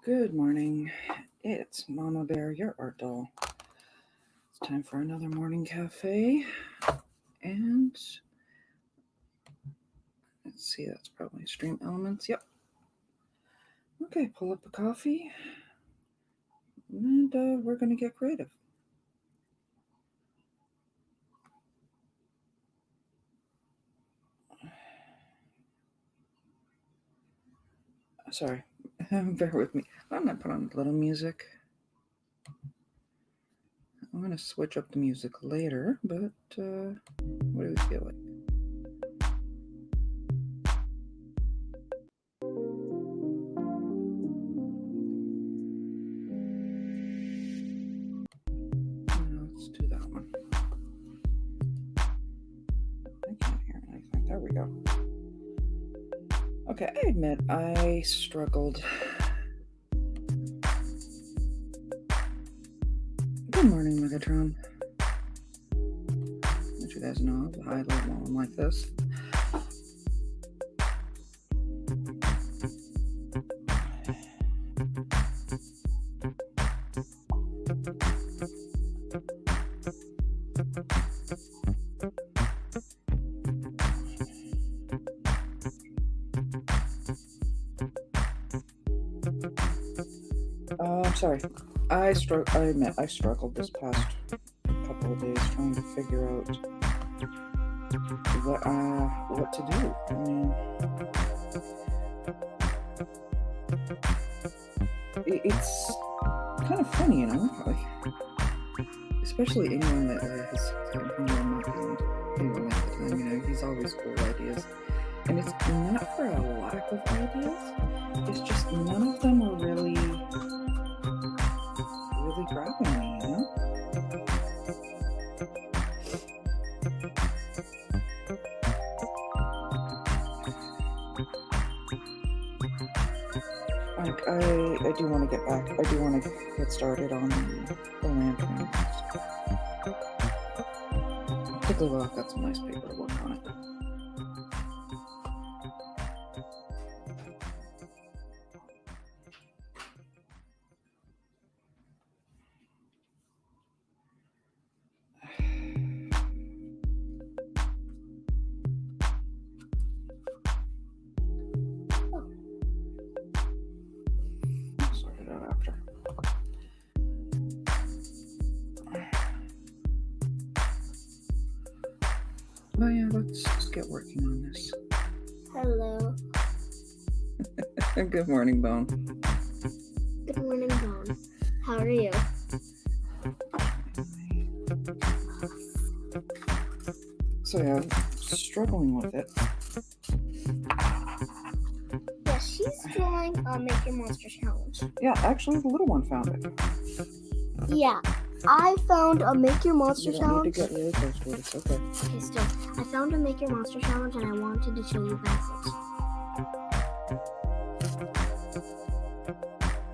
Good morning. It's Mama Bear, your art doll. It's time for another morning cafe. And let's see, that's probably Stream Elements. Yep. Okay, pull up the coffee. And we're going to get creative. Sorry, bear with me. I'm going to put on a little music. I'm going to switch up the music later, but what do we feel like? Let's do that one. I can't hear anything. There we go. Okay, I admit I struggled. Good morning, Megatron. As you guys know, I highlight one like this. I'm sorry. I admit I struggled this past couple of days trying to figure out what to do. I mean, it's kind of funny, you know, like, especially anyone that has come from anyone at the time. You know, he's always full of ideas, and it's not for a lack of ideas. It's just none of them are really grabbing me, you know? Like, I do want to get back. I do want to get started on the lantern. Particularly while I've got some nice paper to work on it. Oh yeah, let's just get working on this. Hello. Good morning, Bone. Good morning, Bone. How are you? So yeah, struggling with it. Yeah, she's drawing Make Your Monster Challenge. Yeah, actually the little one found it. Yeah, I found a Make Your Monster Challenge. You don't need to get really close to it, it's okay. Okay, still. I found a Make Your Monster Challenge and I wanted to show you guys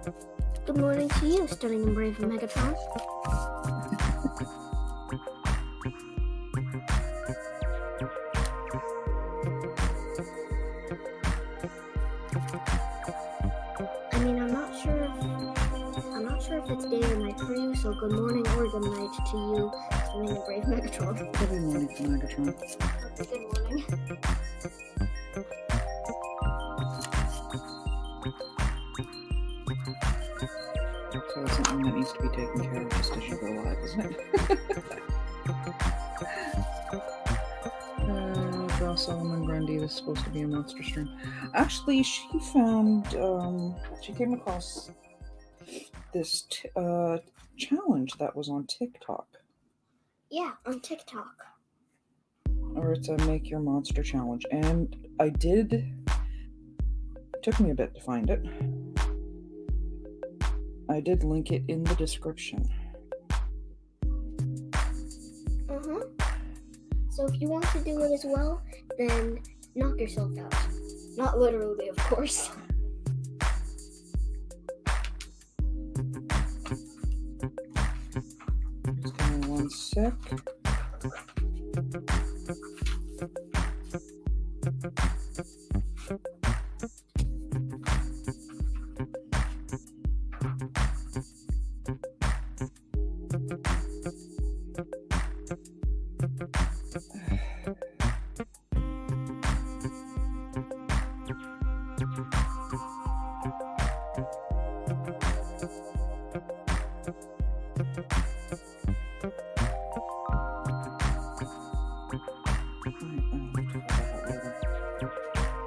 it. Good morning to you, stunning and brave Megatron. I mean, I'm not sure if it's day or night for you, so good morning or good night to you, stunning and brave Megatron. Good morning to Megatron. Good morning. So it's something that needs to be taken care of just as you go live, isn't it? Draw Solomon Grundy was supposed to be a monster stream. Actually, she came across this challenge that was on TikTok. Yeah, on TikTok. Or it's a Make Your Monster Challenge. And it took me a bit to find it. I did link it in the description. So if you want to do it as well, then knock yourself out. Not literally, of course. Just give me 1 sec.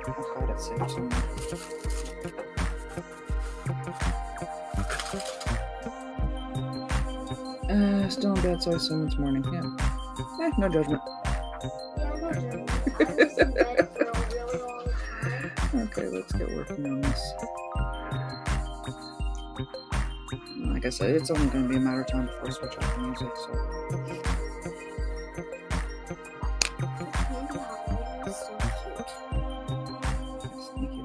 I'll hide it safe somewhere. Still in bed, so I assume it's morning. Yeah. No judgment. Yeah, no judgment. I was in bed for a really long time. Okay, let's get working on this. Like I said, it's only going to be a matter of time before I switch off the music, so. Candy Halloween is so cute. Yes, thank you.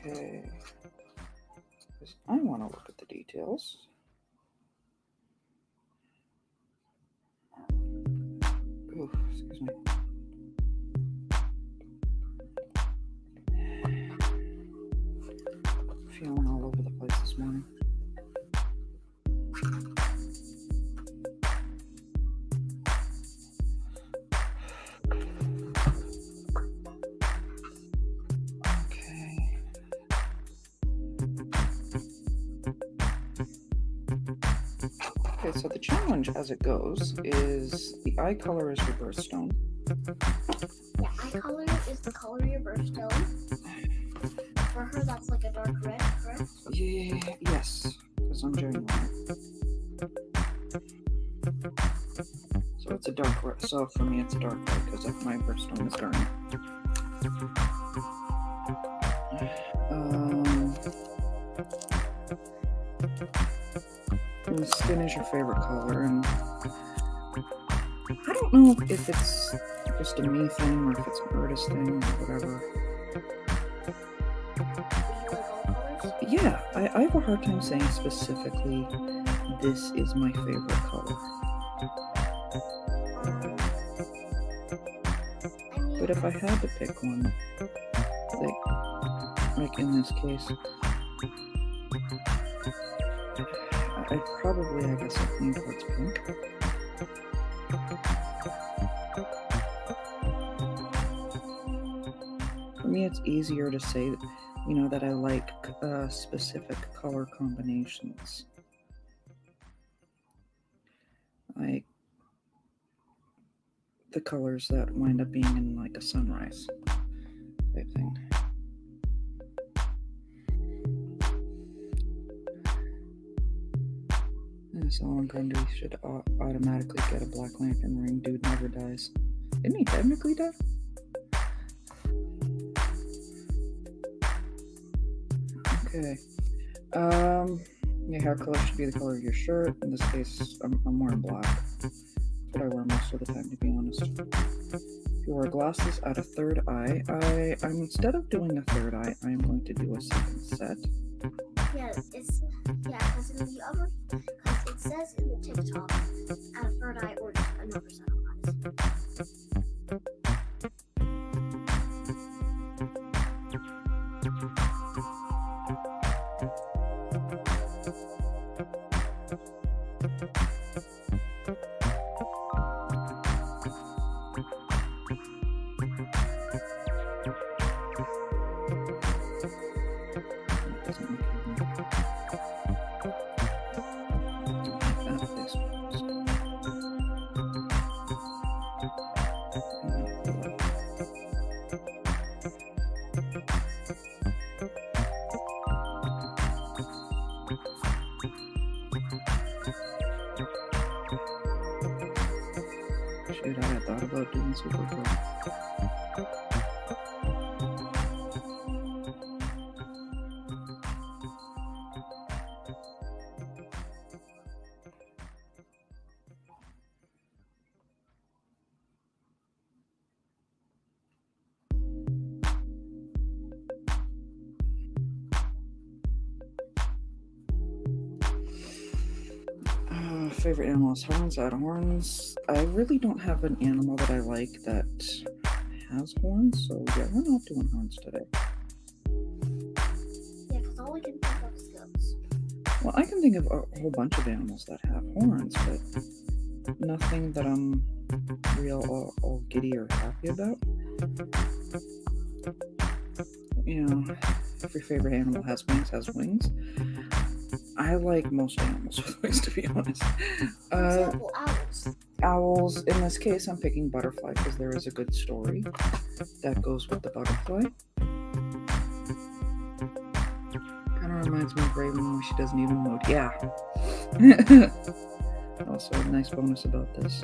Okay. Because I want to look at the details. Ooh, excuse me. Feeling all over the place this morning. Okay. Okay, so the challenge as it goes is the eye color is your birthstone. Yeah, eye color is the color of your birthstone. For her, that's like a dark red, correct? Yeah, yes, because I'm January. So it's a dark red. So for me, it's a dark red because my birthstone is dark. And the skin is your favorite color, and I don't know if it's just a me thing or if it's an artist thing or whatever. Do you like all colors? Yeah, I have a hard time saying specifically this is my favorite color. I mean, But if I had to pick one, like in this case, I'd probably, I guess, lean towards pink. For me, it's easier to say, that I like specific color combinations. Like the colors that wind up being in like a sunrise type thing. Solon Grundy should automatically get a Black Lantern ring. Dude never dies. Didn't he technically die? Okay. Your hair color should be the color of your shirt. In this case, I'm wearing black. That's what I wear most of the time, to be honest. If you wear glasses at a third eye, I'm instead of doing a third eye, I'm going to do a second set. because it says in the TikTok at a third eye or just another set of eyes. Shoot, I had thought about doing Supergirl. Favorite animals, horns, out of horns. I really don't have an animal that I like that has horns, so yeah, we're not doing horns today. Yeah, because all we can think of is goats. Well, I can think of a whole bunch of animals that have horns, but nothing that I'm real all giddy or happy about. You know, if your favorite animal has wings, I like most animals with wings, to be honest. For example, owls. Owls, in this case, I'm picking butterfly because there is a good story that goes with the butterfly. Kind of reminds me of Raven where she doesn't even move. Yeah. Also, a nice bonus about this.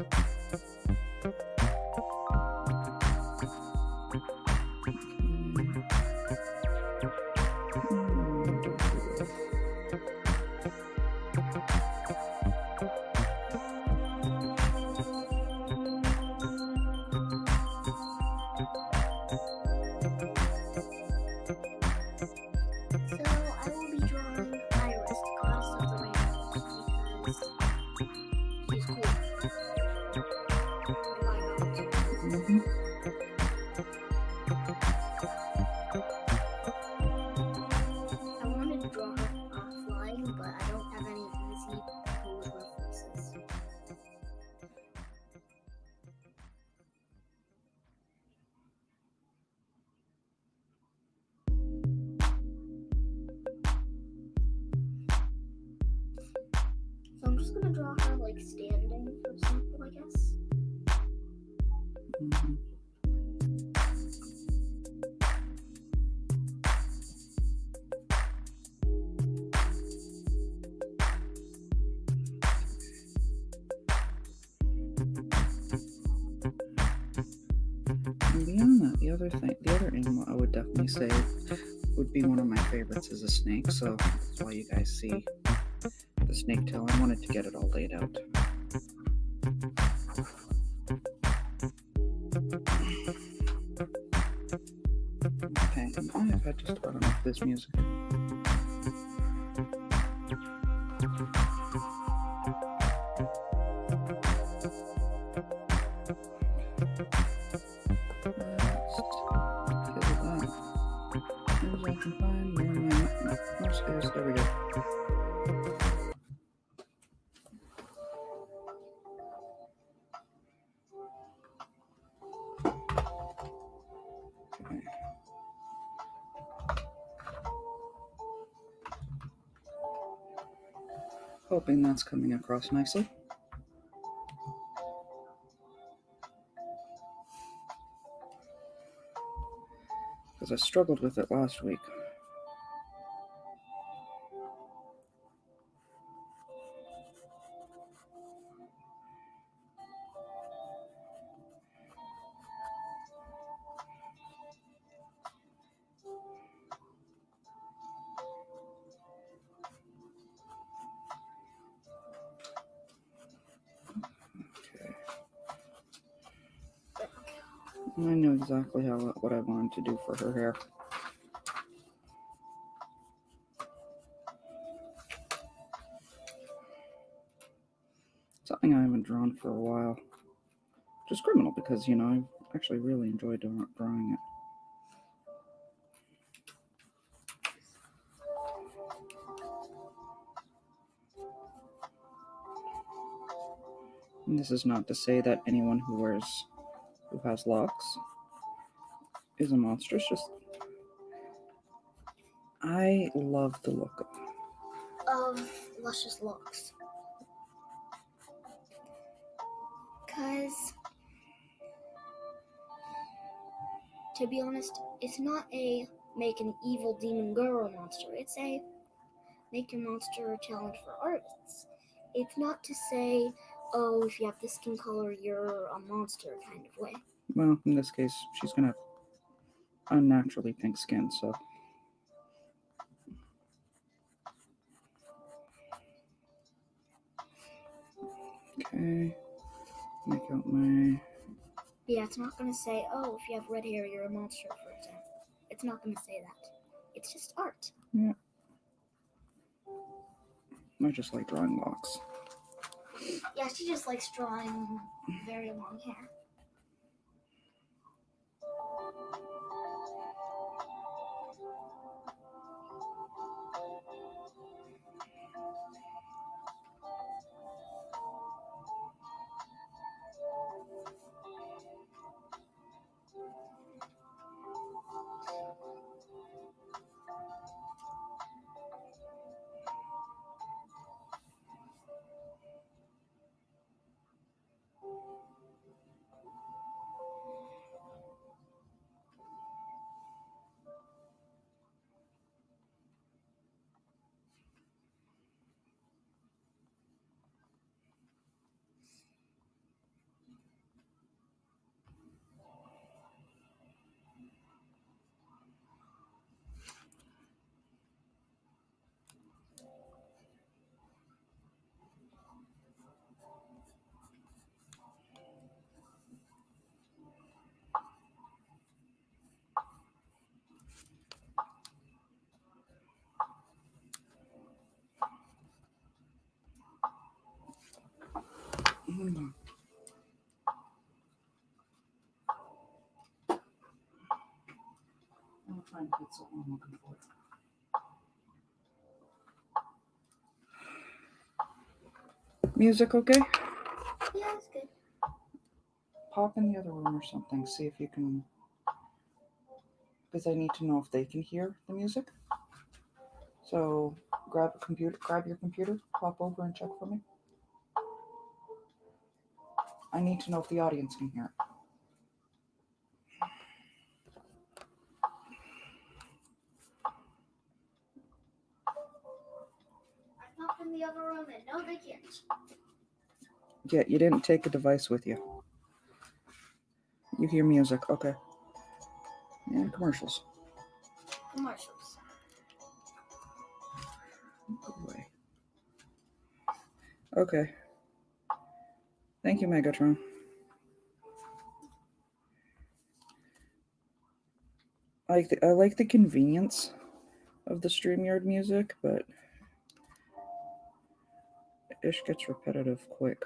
I'm just gonna draw her like standing, for example, I guess. Mm-hmm. And beyond that, the other animal I would definitely say would be one of my favorites is a snake. So that's why you guys see the snake tail. I wanted to get it all laid out. Okay, I have had just about enough of this music. There we go. Okay. Hoping that's coming across nicely. Because I struggled with it last week. I knew exactly what I wanted to do for her hair. Something I haven't drawn for a while. Which is criminal because, you know, I actually really enjoy drawing it. And this is not to say that anyone who has locks is a monster. It's just I love the look of luscious locks. Because, to be honest, it's not a make an evil demon girl monster. It's a make your monster a challenge for artists. It's not to say, oh, if you have this skin color, you're a monster kind of way. Well, in this case, she's gonna have unnaturally pink skin, so. Okay, make out my... Yeah, it's not going to say, oh, if you have red hair, you're a monster, for example. It's not going to say that. It's just art. Yeah. I just like drawing locks. Yeah, she just likes drawing very long hair. Hold on. I'll try and get something I'm looking for. Music okay? Yeah, it's good. Pop in the other room or something. See if you can. Because I need to know if they can hear the music. So grab your computer, pop over and check for me. I need to know if the audience can hear it. I popped in the other room and no, they can't. Yeah, you didn't take a device with you. You hear music, okay. And commercials. Commercials. Good way. Okay. Thank you, Megatron. I like the convenience of the StreamYard music, but ish gets repetitive quick.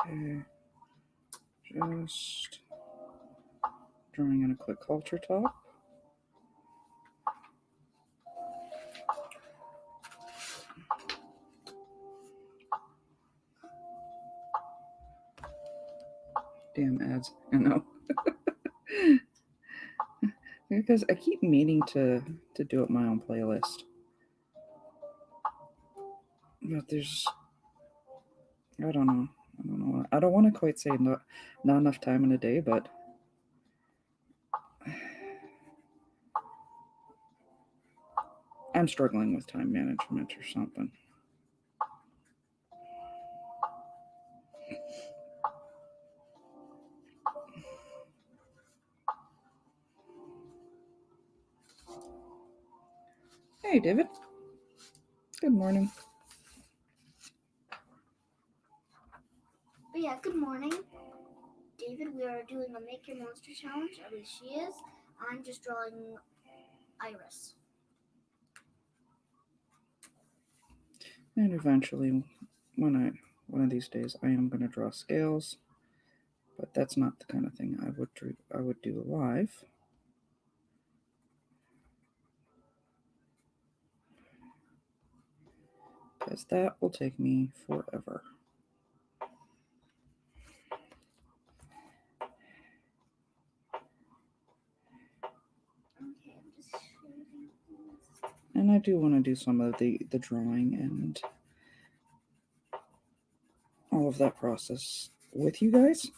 Okay. Just drawing in a quick culture top. Damn ads, I know. Because I keep meaning to do it my own playlist. But there's I don't know. I don't want to quite say not enough time in a day, but I'm struggling with time management or something. Hey, David. Good morning. But yeah, good morning. David, we are doing a Make Your Monster challenge. At least she is. I'm just drawing Iris. And eventually, one of these days, I am going to draw scales, but that's not the kind of thing I would do live. Because that will take me forever. Okay, I'm just shading this. And I do want to do some of the drawing and all of that process with you guys.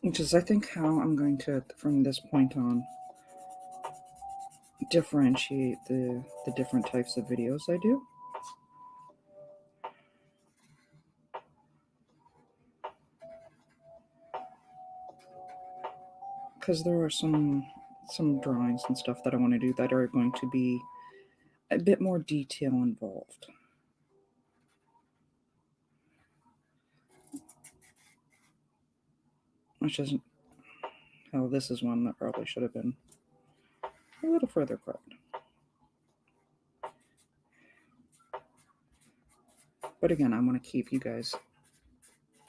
Which is, I think, how I'm going to, from this point on, differentiate the different types of videos I do. Because there are some drawings and stuff that I want to do that are going to be a bit more detail involved. Which isn't, hell, this is one that probably should have been a little further apart. But again, I want to keep you guys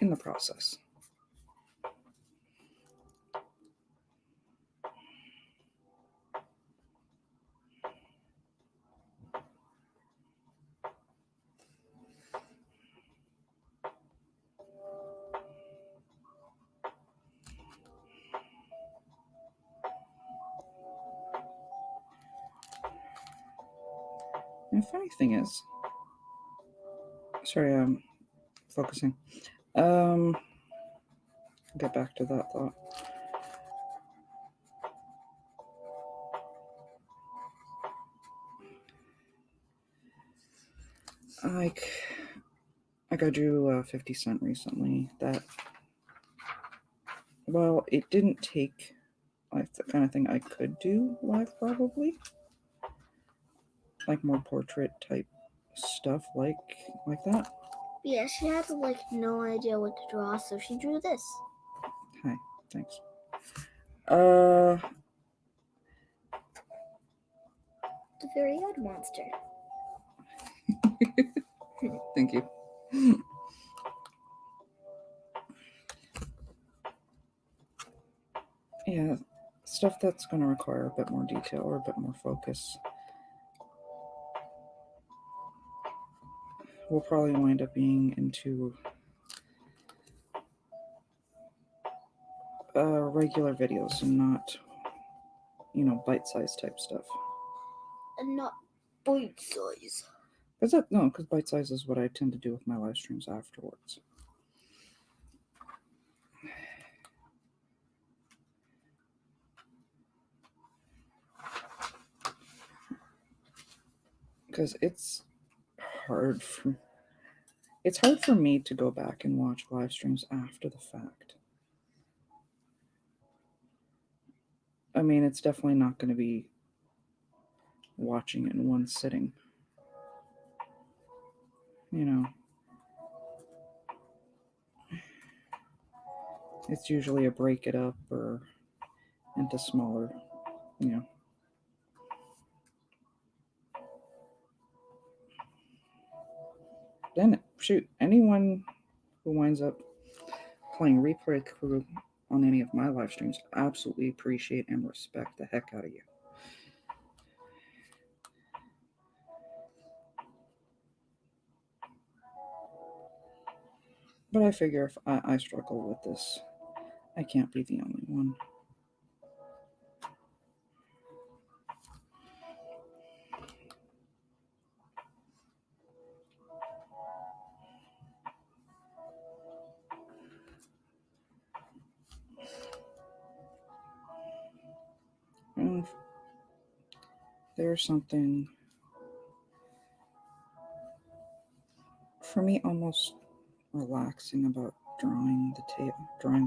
in the process. And the funny thing is, sorry, I'm focusing. Get back to that thought. Like, I drew 50 Cent recently. That, well, it didn't take like the kind of thing I could do live, probably. Like more portrait type stuff, like that. Yeah, she had like no idea what to draw, so she drew this. Hi, thanks. The very odd monster. Thank you. Yeah, stuff that's going to require a bit more detail or a bit more focus will probably wind up being into regular videos and not, bite-sized type stuff. And not bite size. Because bite size is what I tend to do with my live streams afterwards. Because it's hard for me to go back and watch live streams after the fact. I mean, it's definitely not going to be watching it in one sitting. It's usually a break it up or into smaller, Then, shoot, anyone who winds up playing replay crew on any of my live streams, absolutely appreciate and respect the heck out of you. But I figure if I struggle with this, I can't be the only one. And there's something, for me, almost relaxing about drawing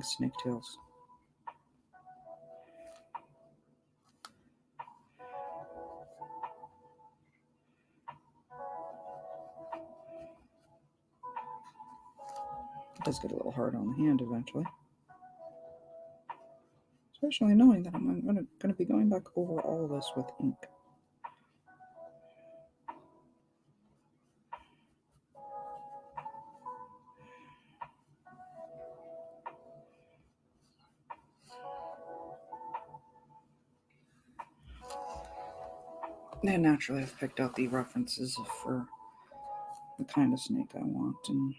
snake tails. It does get a little hard on the hand eventually. Especially knowing that I'm going to be going back over all this with ink. And naturally, I've picked out the references for the kind of snake I want, and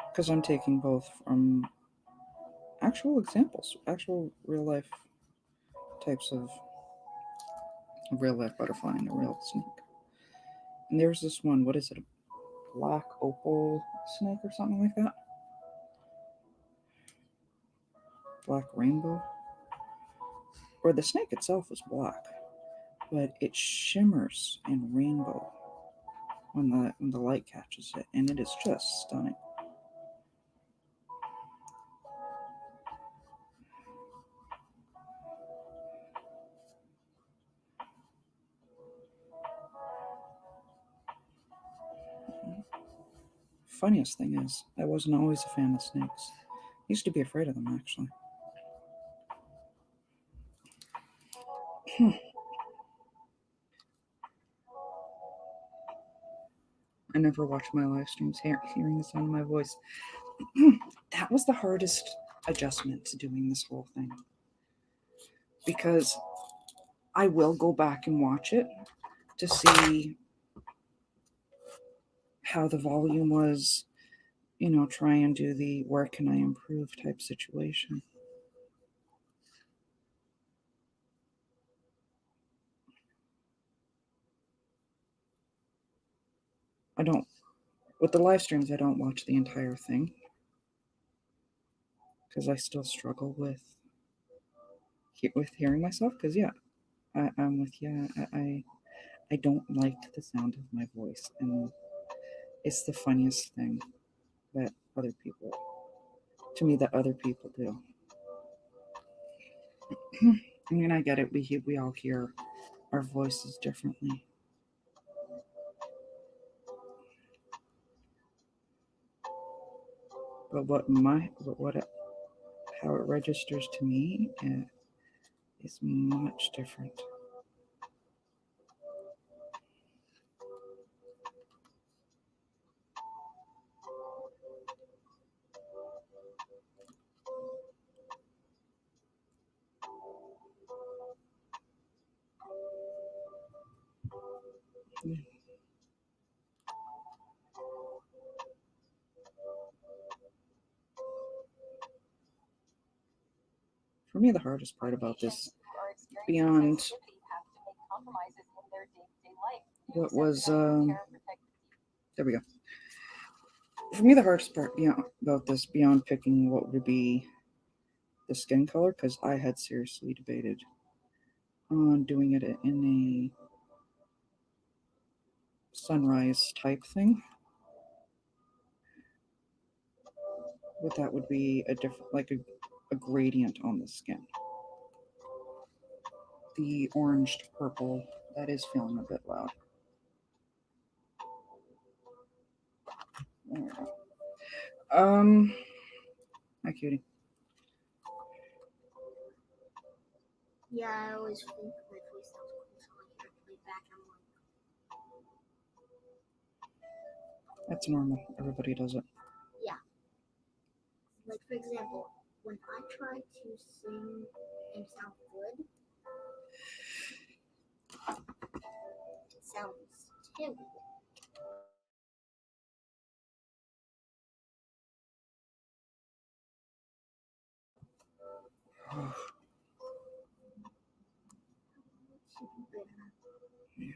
because I'm taking both from actual examples, actual real life types of real life butterfly and a real snake. And there's this one, what is it, a black opal snake or something like that? Black rainbow? Or the snake itself is black, but it shimmers in rainbow when the light catches it, and it is just stunning. Funniest thing is, I wasn't always a fan of snakes. I used to be afraid of them, actually. and never watch my live streams, hearing the sound of my voice. That was the hardest adjustment to doing this whole thing. Because I will go back and watch it to see how the volume was, try and do the where can I improve type situation. I don't, with the live streams, I don't watch the entire thing because I still struggle with hearing myself. Because yeah, I'm with you. I don't like the sound of my voice, and it's the funniest thing that other people, to me, that other people do. I mean, I get it. We all hear our voices differently. But how it registers to me is much different. Yeah. For me, the hardest part about this, beyond what was, there we go. For me, the hardest part about this, beyond picking what would be the skin color, because I had seriously debated on doing it in a sunrise type thing. But that would be a different, like a gradient on the skin. The orange to purple, that is feeling a bit loud. There we go. Hi, cutie. Yeah, I always think my voice sounds cool, so I hear it play back. I'm like, That's normal. Everybody does it. yeah. Like, for example, when I try to sing and sound good, it sounds terrible. Yeah.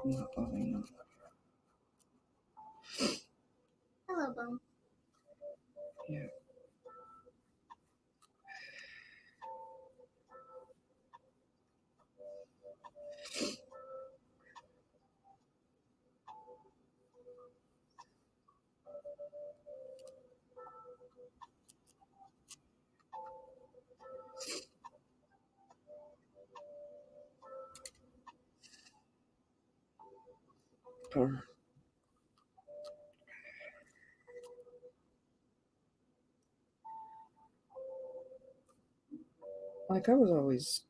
I'm not loving that. Hello, Bone. Yeah. Or, like, I was always,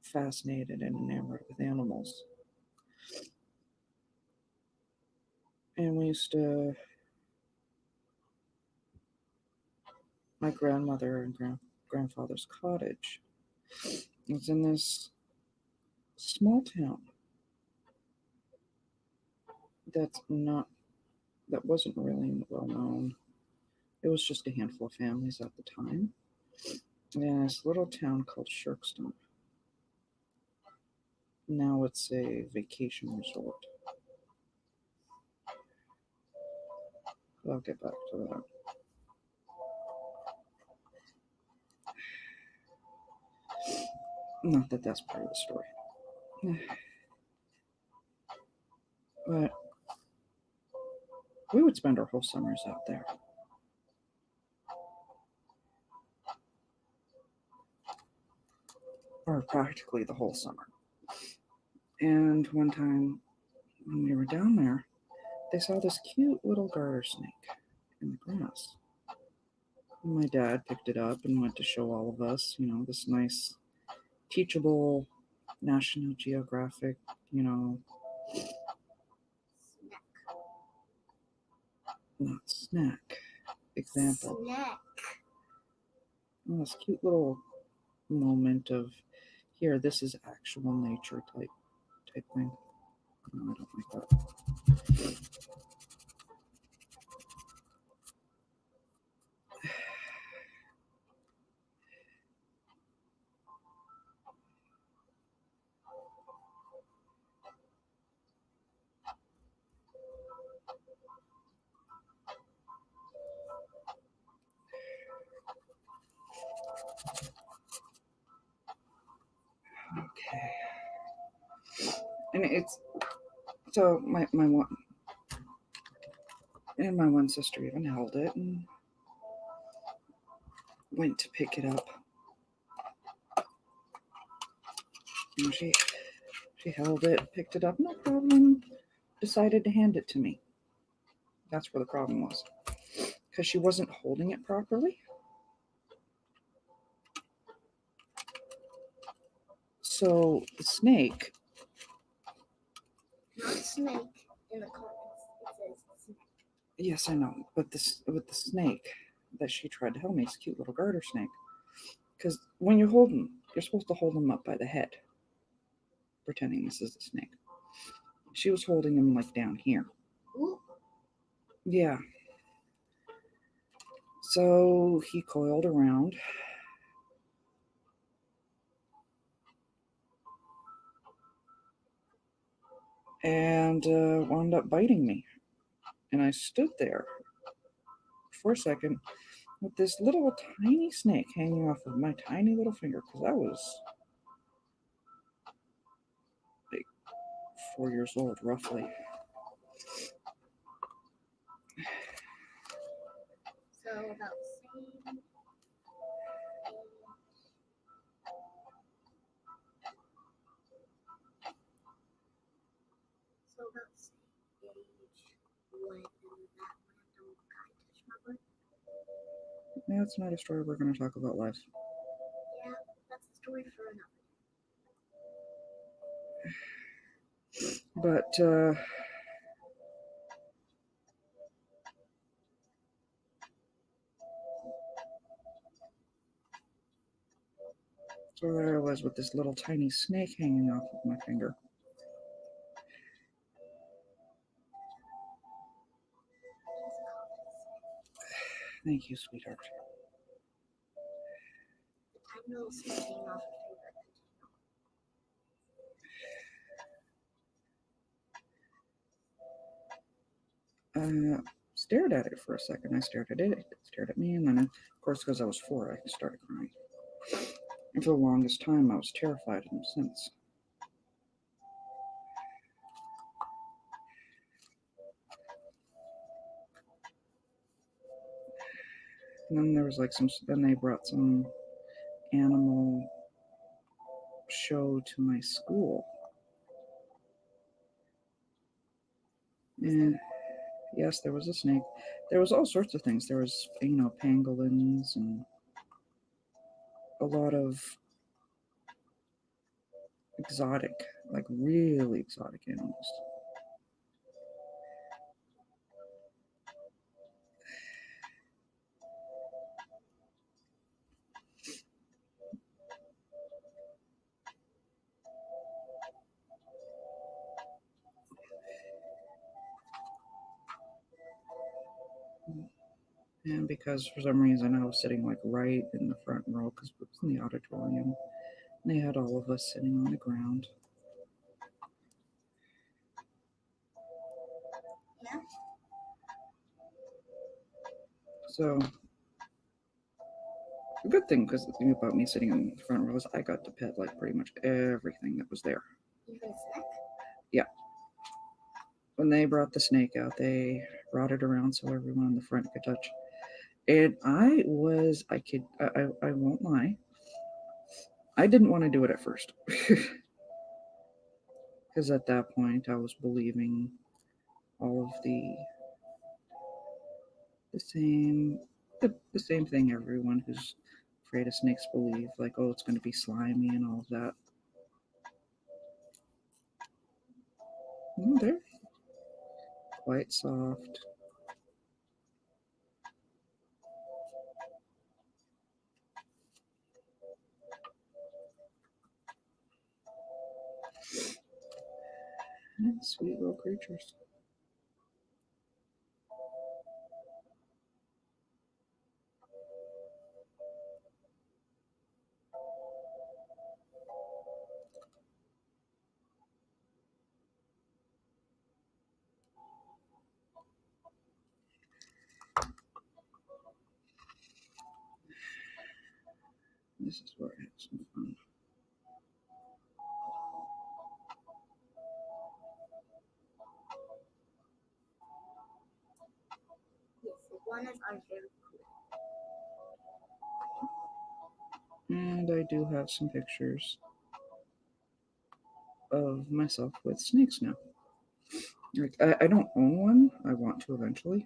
fascinated and enamored with animals. And we used to, my grandmother and grandfather's cottage was in this small town that's not, that wasn't really well known. It was just a handful of families at the time. In this little town called Shirkston. Now it's a vacation resort. I'll get back to that. Not that that's part of the story. But we would spend our whole summers out there. Or practically the whole summer. And one time when we were down there, they saw this cute little garter snake in the grass. My dad picked it up and went to show all of us, this nice, teachable National Geographic, Snack. not snack example. Snack. Oh, this cute little moment of here, this is actual nature type thing. No, I don't like that. Okay. And it's so my one sister even held it and went to pick it up. And she held it, picked it up, no problem. Decided to hand it to me. That's where the problem was, because she wasn't holding it properly. So the snake. Not snake in the comments. It says snake. Yes, I know, but this with the snake that she tried to help me, it's a cute little garter snake. Because when you hold them, you're supposed to hold them up by the head, pretending this is a snake. She was holding him like down here. Ooh. Yeah. So he coiled around. And wound up biting me. And I stood there for a second with this little tiny snake hanging off of my tiny little finger, because I was like 4 years old, roughly. So about the same. So about the same age when that random guy touched my butt. That's not a story we're going to talk about live. Yeah, that's a story for another. But so there I was with this little tiny snake hanging off of my finger. Thank you, sweetheart. The tiny little snake hanging off her finger. Stared at it for a second. I stared at it stared at me, and then, of course, because I was 4, I started crying. And for the longest time, I was terrified of him since. And then there was like then they brought some animal show to my school. And yes, there was a snake. There was all sorts of things. There was, pangolins and a lot of exotic, like really exotic animals. And because for some reason I was sitting like right in the front row, because it was in the auditorium, and they had all of us sitting on the ground. Yeah. So a good thing, because the thing about me sitting in the front row is I got to pet like pretty much everything that was there. Even a snake? Yeah. When they brought the snake out, they brought it around so everyone in the front could touch. And I won't lie, I didn't want to do it at first. Because at that point I was believing all of the same The same thing everyone who's afraid of snakes believe, like, oh, it's going to be slimy and all of that. They're quite soft. Sweet little creatures. This is where I have some fun. Yes, iguanas are very And I do have some pictures of myself with snakes now. Like, I don't own one. I want to eventually.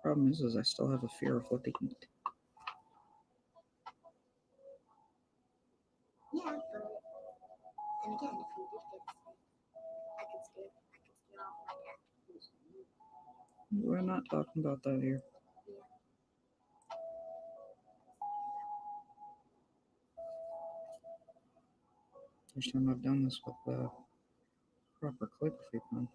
Problem is I still have a fear of what they eat. Yeah, but and again, if we did get a snake, I could scare off my cat. We're not talking about that here. Yeah. First time I've done this with proper calligraphy pen.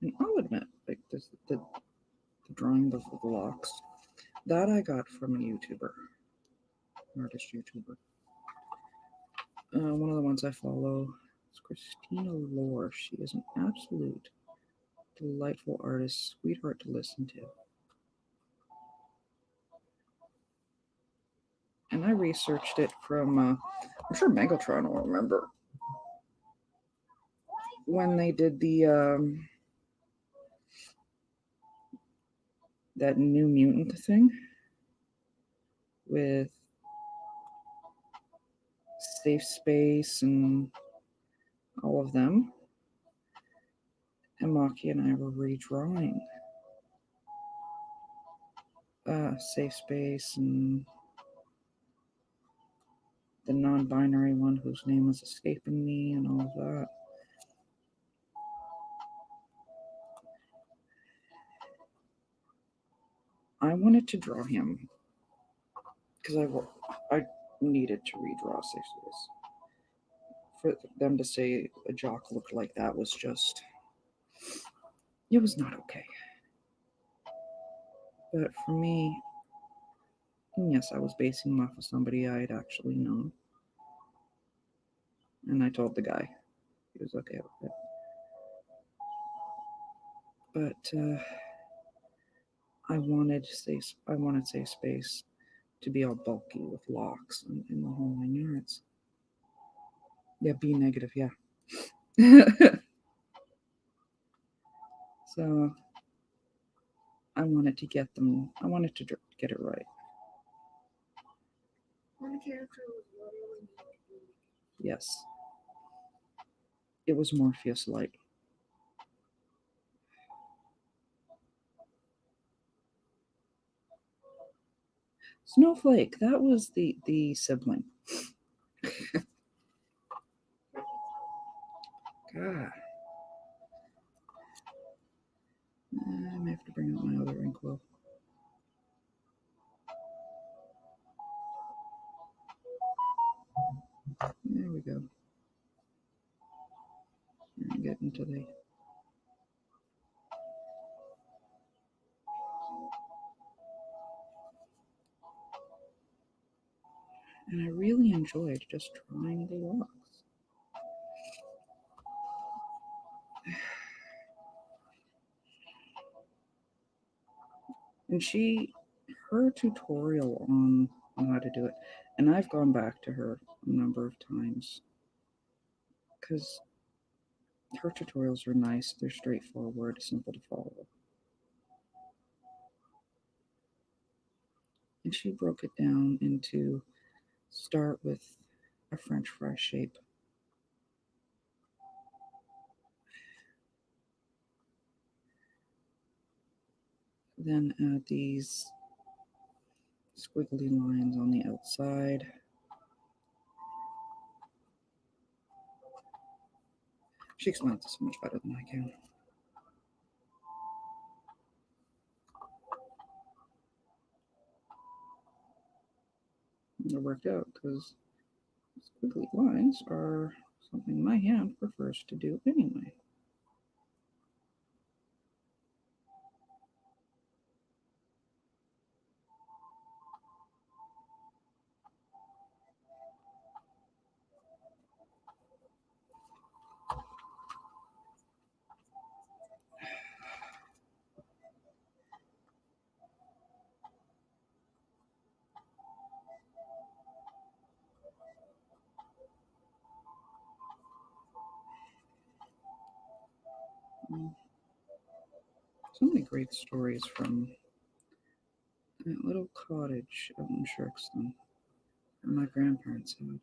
And I'll admit, like this, the drawing of the locks, that I got from a YouTuber, artist YouTuber. One of the ones I follow is Christina Lore. She is an absolute delightful artist, sweetheart to listen to. And I researched it from, I'm sure Megatron will remember when they did that New Mutant thing with Safe Space and all of them. And Maki and I were redrawing Safe Space and the non-binary one whose name is escaping me and all of that. I wanted to draw him because I needed to redraw Safe Space. For them to say a jock looked like that was just, it was not okay. But for me, yes, I was basing him off of somebody I had actually known. And I told the guy. He was okay with it. But I wanted Safe Space to be all bulky with locks and the whole 9 yards. Yeah, B negative, yeah. So I wanted to get get it right. One character was literally named to be. Yes. It was Morpheus Light. Snowflake, that was the sibling. God. I may have to bring out my other inkwell. There we go. And get into the and I really enjoyed just trying the locks. And her tutorial on how to do it, and I've gone back to her a number of times because Her tutorials are nice, they're straightforward, simple to follow. And she broke it down into start with a French fry shape. Then add these squiggly lines on the outside. She explains it so much better than I can. It worked out because squiggly lines are something my hand prefers to do anyway. So many great stories from that little cottage out in Shrexton that my grandparents had.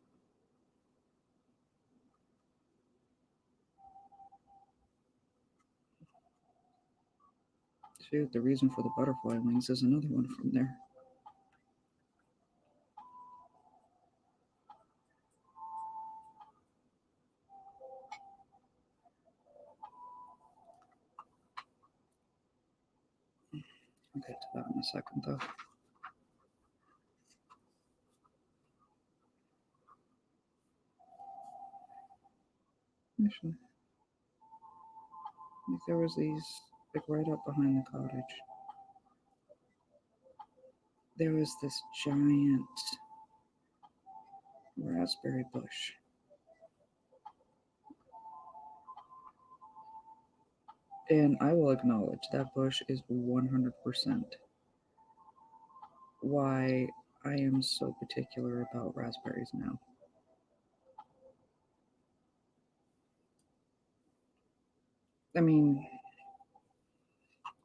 Shoot, the reason for the butterfly wings is another one from there. I'll get to that in a second, though. Actually, like there was these, like right up behind the cottage, there was this giant raspberry bush. And I will acknowledge that bush is 100% why I am so particular about raspberries now. I mean,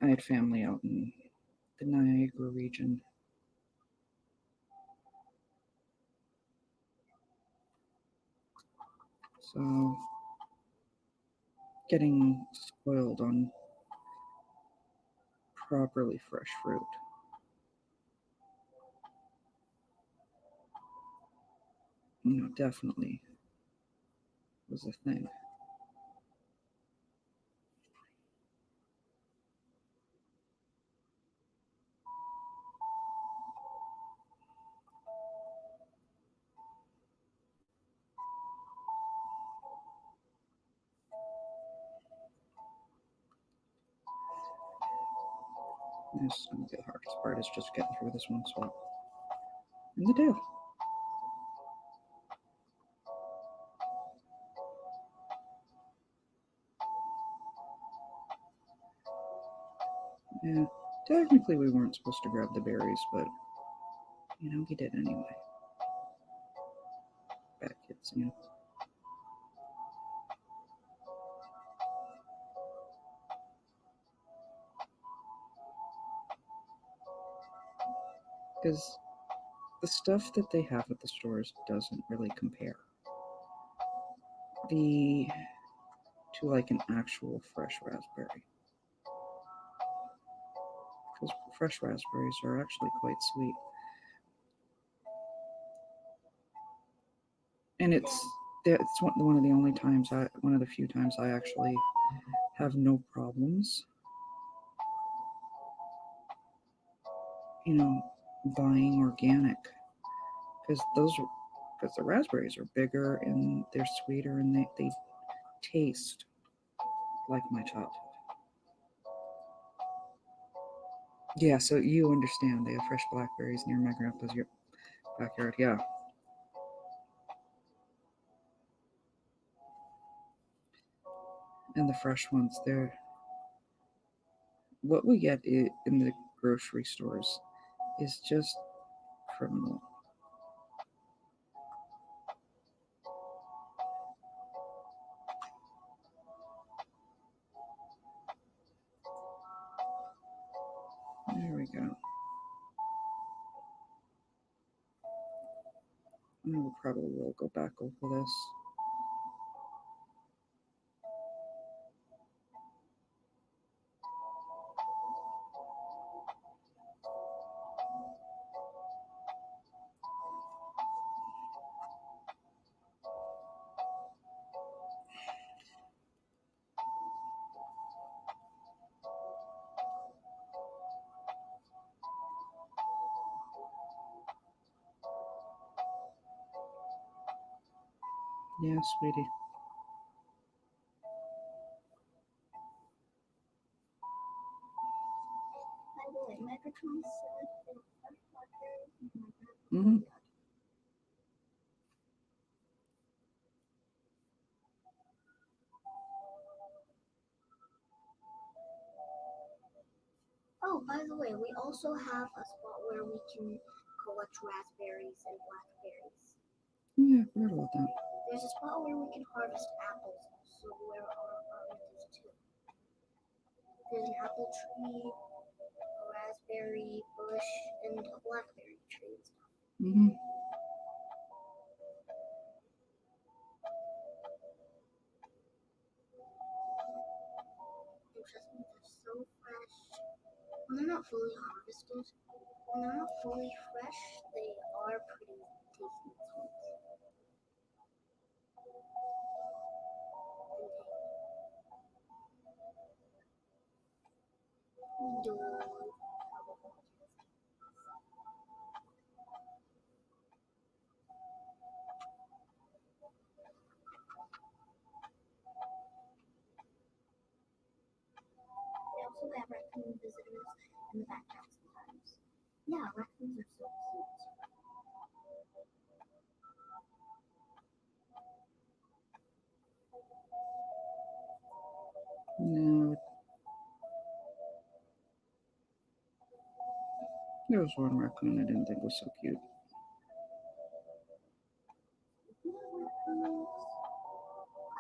I had family out in the Niagara region. So, getting spoiled on properly fresh fruit, definitely was a thing. This is the hardest part is just getting through this one swap. In the tail. Yeah, technically we weren't supposed to grab the berries, but we did anyway. Bad kids. Because the stuff that they have at the stores doesn't really compare to like an actual fresh raspberry. Because fresh raspberries are actually quite sweet. And it's one of the only times one of the few times I actually have no problems, buying organic, because the raspberries are bigger and they're sweeter and they taste like my childhood. Yeah, so you understand they have fresh blackberries near my grandpa's backyard. Yeah. And the fresh ones, what we get in the grocery stores is just criminal. we go. And we'll probably will go back over this. Yeah, sweetie. By the way, Megatron said in fresh blackberries and my Mm-hmm. Oh, by the way, we also have a spot where we can collect raspberries and blackberries. Yeah, I forgot about that. There's a spot where we can harvest apples, also where our apartment is too. There's an apple tree, a raspberry bush, and a blackberry tree and stuff. Mm-hmm. And trust me, they're so fresh. When they're not fully harvested, when they're not fully fresh, they are pretty tasty and sweet. They also have raccoon visitors in the backyard sometimes. Yeah, raccoons are so cute. No. There was one raccoon I didn't think was so cute.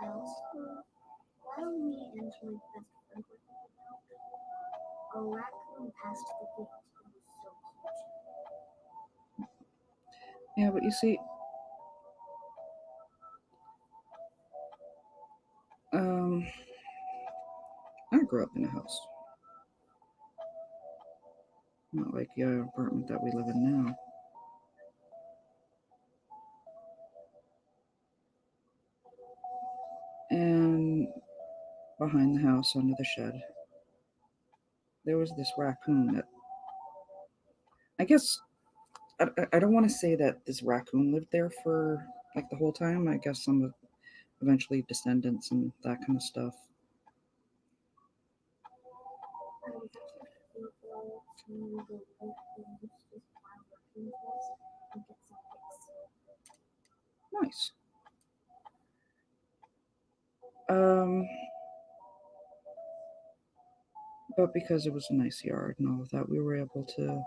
I also, while me and my best friend were hanging out, a raccoon passed the gate. It was so cute. Yeah, but you see, I grew up in a house. Not like the apartment that we live in now. And behind the house, under the shed, there was this raccoon that I guess I don't want to say that this raccoon lived there for like the whole time. I guess some of eventually descendants and that kind of stuff. I was actually able to go look in just wild raccoons was and get some pics. Nice. Um, but because it was a nice yard and all of that, we were able to,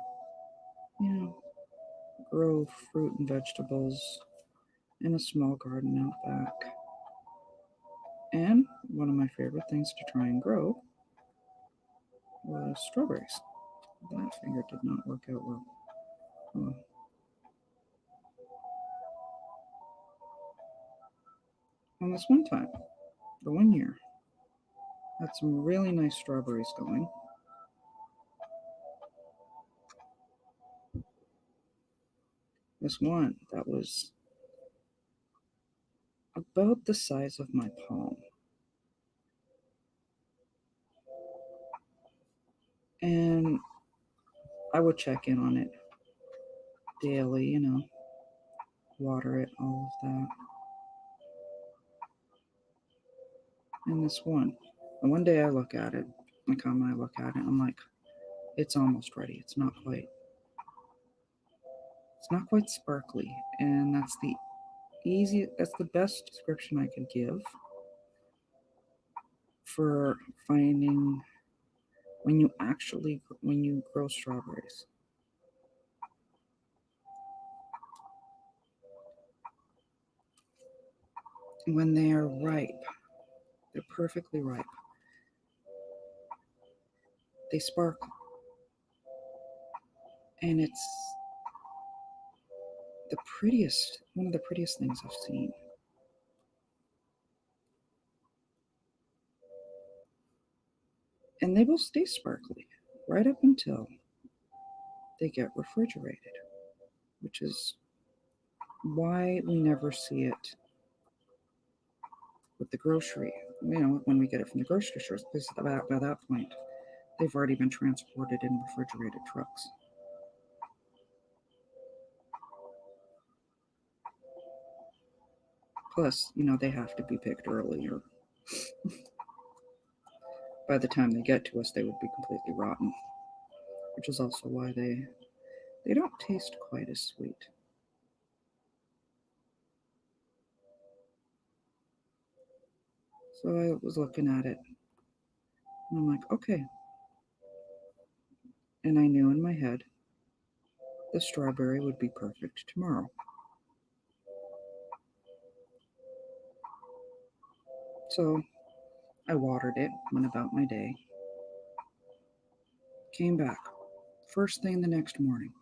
you know, grow fruit and vegetables in a small garden out back. And one of my favorite things to try and grow was strawberries. That finger did not work out well. Oh. And this one time, the one year, had some really nice strawberries going. This one that was about the size of my palm. And I would check in on it daily, water it, all of that. And this one day I look at it, I come and I look at it, I'm like, it's almost ready. It's not quite sparkly. And that's the best description I could give for finding when you grow strawberries. When they are ripe, they're perfectly ripe. They sparkle. And it's one of the prettiest things I've seen. And they will stay sparkly right up until they get refrigerated, which is why we never see it with the grocery. When we get it from the grocery stores, because by that point, they've already been transported in refrigerated trucks. Plus, they have to be picked early, or by the time they get to us, they would be completely rotten, which is also why they don't taste quite as sweet. So I was looking at it, and I'm like, okay. And I knew in my head the strawberry would be perfect tomorrow. So I watered it, went about my day, came back. First thing the next morning,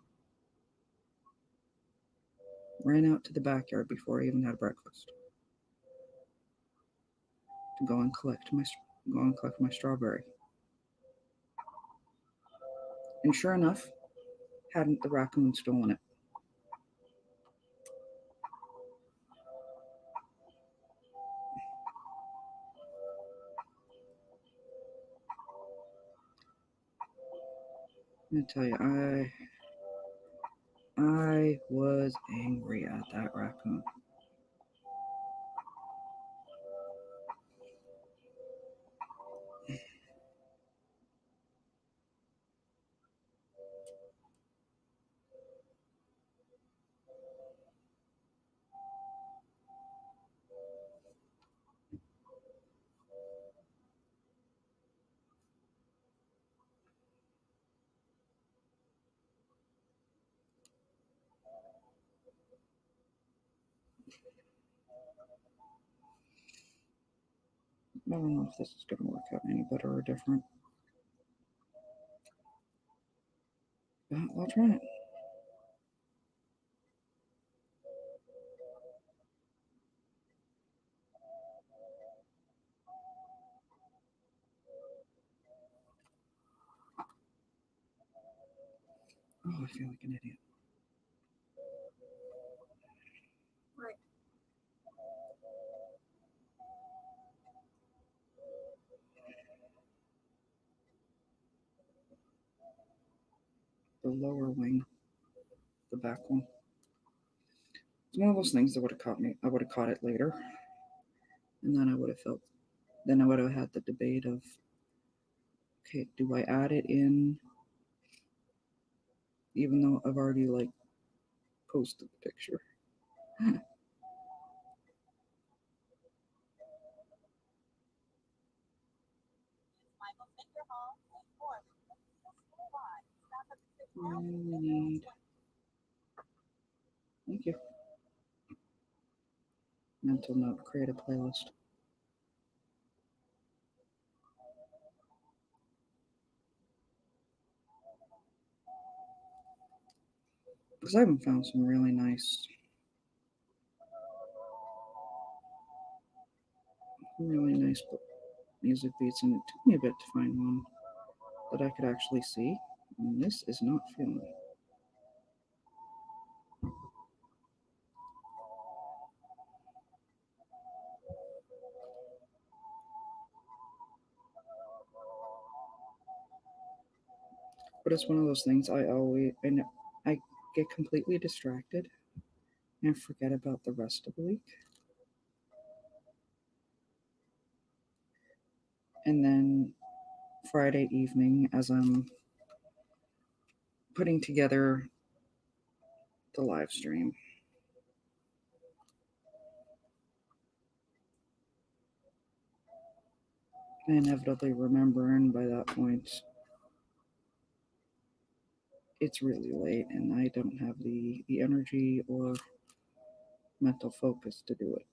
ran out to the backyard before I even had breakfast to go and collect my strawberry. And sure enough, hadn't the raccoon stolen it. I tell you, I was angry at that raccoon. I don't know if this is going to work out any better or different. But I'll try it. Oh, I feel like an idiot. Right. The lower wing, the back one. It's one of those things that would have caught me. I would have caught it later, and then I would have felt. Then I would have had the debate of, okay, do I add it in, even though I've already posted the picture. We need. Thank you. Mental note: create a playlist. Because I haven't found some really nice, music beats, and it took me a bit to find one that I could actually see. And this is not feeling it. But it's one of those things I get completely distracted and forget about the rest of the week. And then Friday evening, as I'm putting together the live stream, I inevitably remember, and by that point, it's really late, and I don't have the energy or mental focus to do it.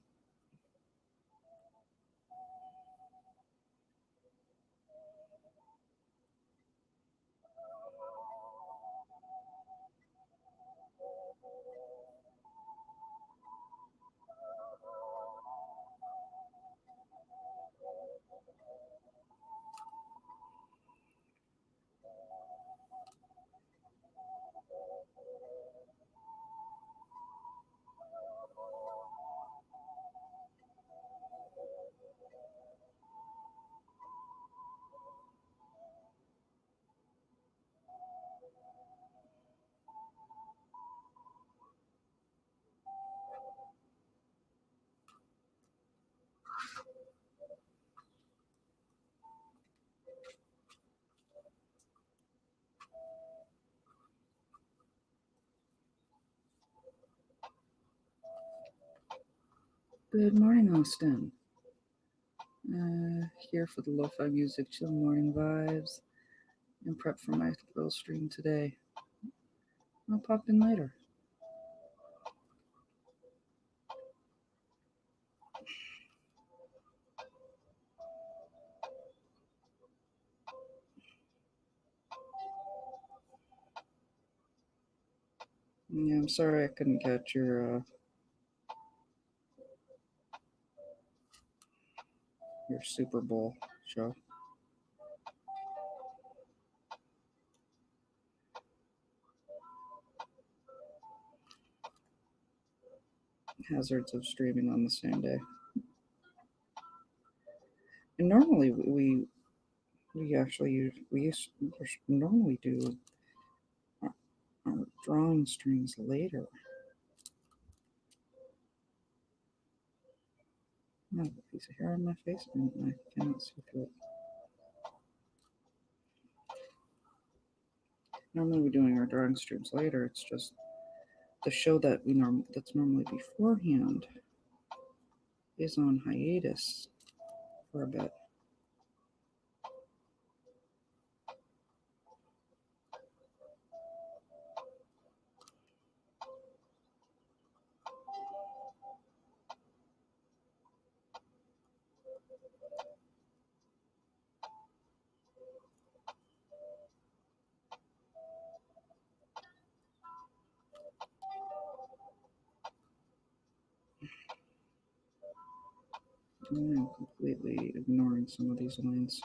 Good morning, Austin. Here for the lo-fi music, chill morning vibes, and prep for my little stream today. I'll pop in later. Yeah, I'm sorry I couldn't catch your Super Bowl show. Hazards of streaming on the same day. And normally we actually we used normally do our drawing streams later. I have a piece of hair on my face and I cannot see through it. Normally we're doing our drawing streams later. It's just the show that that's normally beforehand is on hiatus for a bit. I'm completely ignoring some of these lines.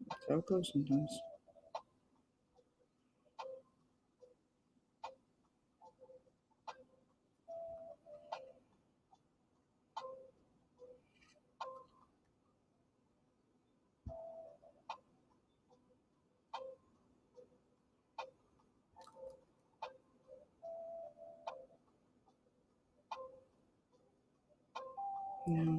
That's how it goes sometimes. Yeah.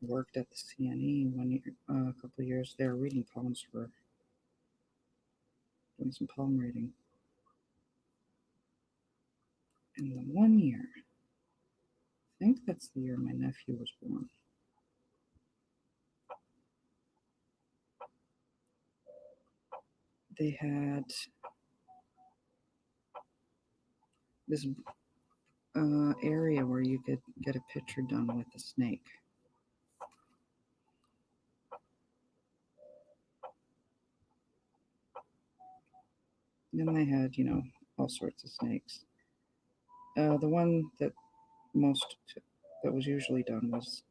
Worked at the CNE one year, a couple of years there, reading poems for doing some poem reading. And the one year, I think that's the year my nephew was born. They had this area where you could get a picture done with a snake. Then they had, all sorts of snakes. The one that most that was usually done was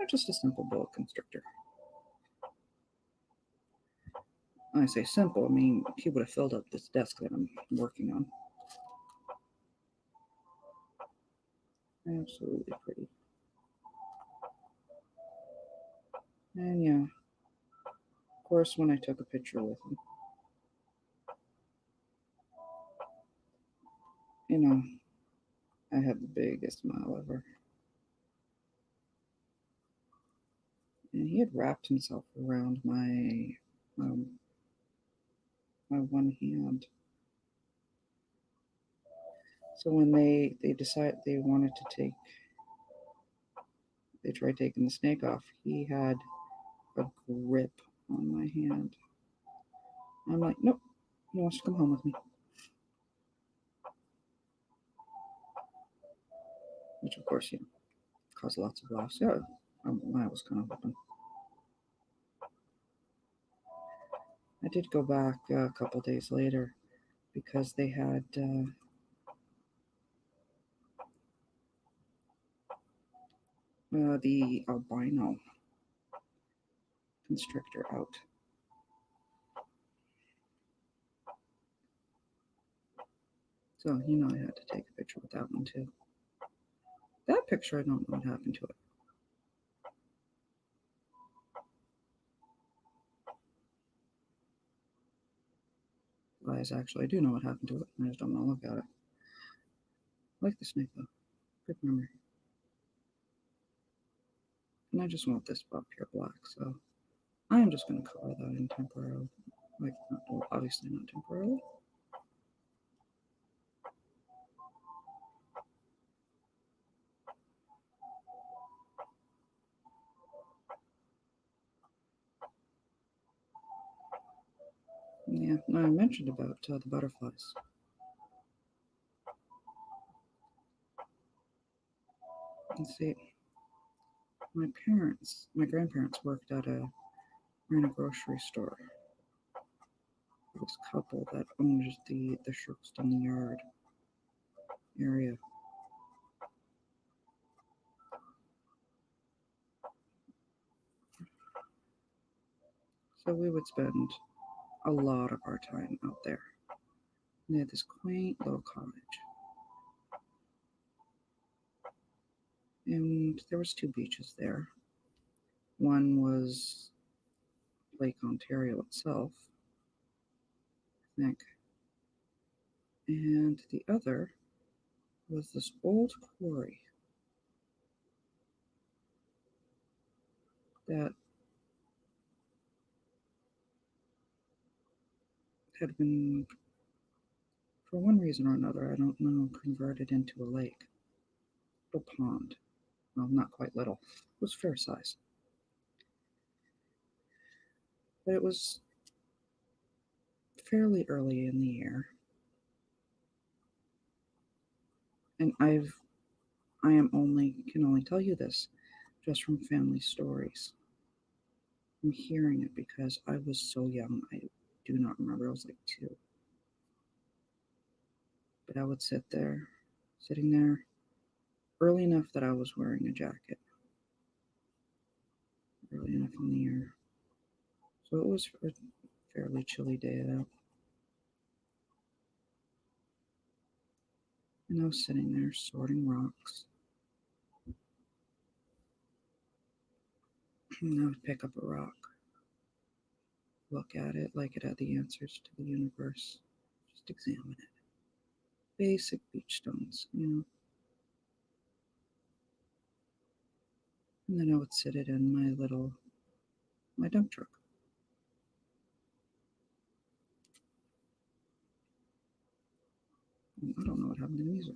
just a simple boa constrictor. When I say simple, I mean he would have filled up this desk that I'm working on. Absolutely pretty. And yeah, of course, when I took a picture with him, I had the biggest smile ever. And he had wrapped himself around um, my one hand. So when they decided they wanted to they tried taking the snake off. He had a grip on my hand. I'm like, nope, he wants to come home with me. Which, of course, caused lots of laughs. Yeah, I was kind of hoping. I did go back a couple days later because they had the albino constrictor out. So, I had to take a picture with that one too. That picture, I don't know what happened to it. Lies, actually, I do know what happened to it. I just don't want to look at it. I like the snake though. Good memory. And I just want this up here black, so I am just going to color that in temporarily. Like, well, obviously not temporarily. Yeah, I mentioned about the butterflies. Let's see. My grandparents worked ran a grocery store. This couple that owned the shops in the yard area. So we would spend a lot of our time out there. And they had this quaint little cottage. And there was 2 beaches there. One was Lake Ontario itself, I think. And the other was this old quarry that had been, for one reason or another, I don't know, converted into a lake. A little pond. Well, not quite little. It was fair size. But it was fairly early in the year. And I can only tell you this just from family stories. I'm hearing it because I was so young. I do not remember. I was like 2. But I would sitting there, early enough that I was wearing a jacket. Early enough in the year. So it was a fairly chilly day out. And I was sitting there sorting rocks. And I would pick up a rock, look at it like it had the answers to the universe, just examine it. Basic beach stones, And then I would sit it in my dump truck. I don't know what happened to the music.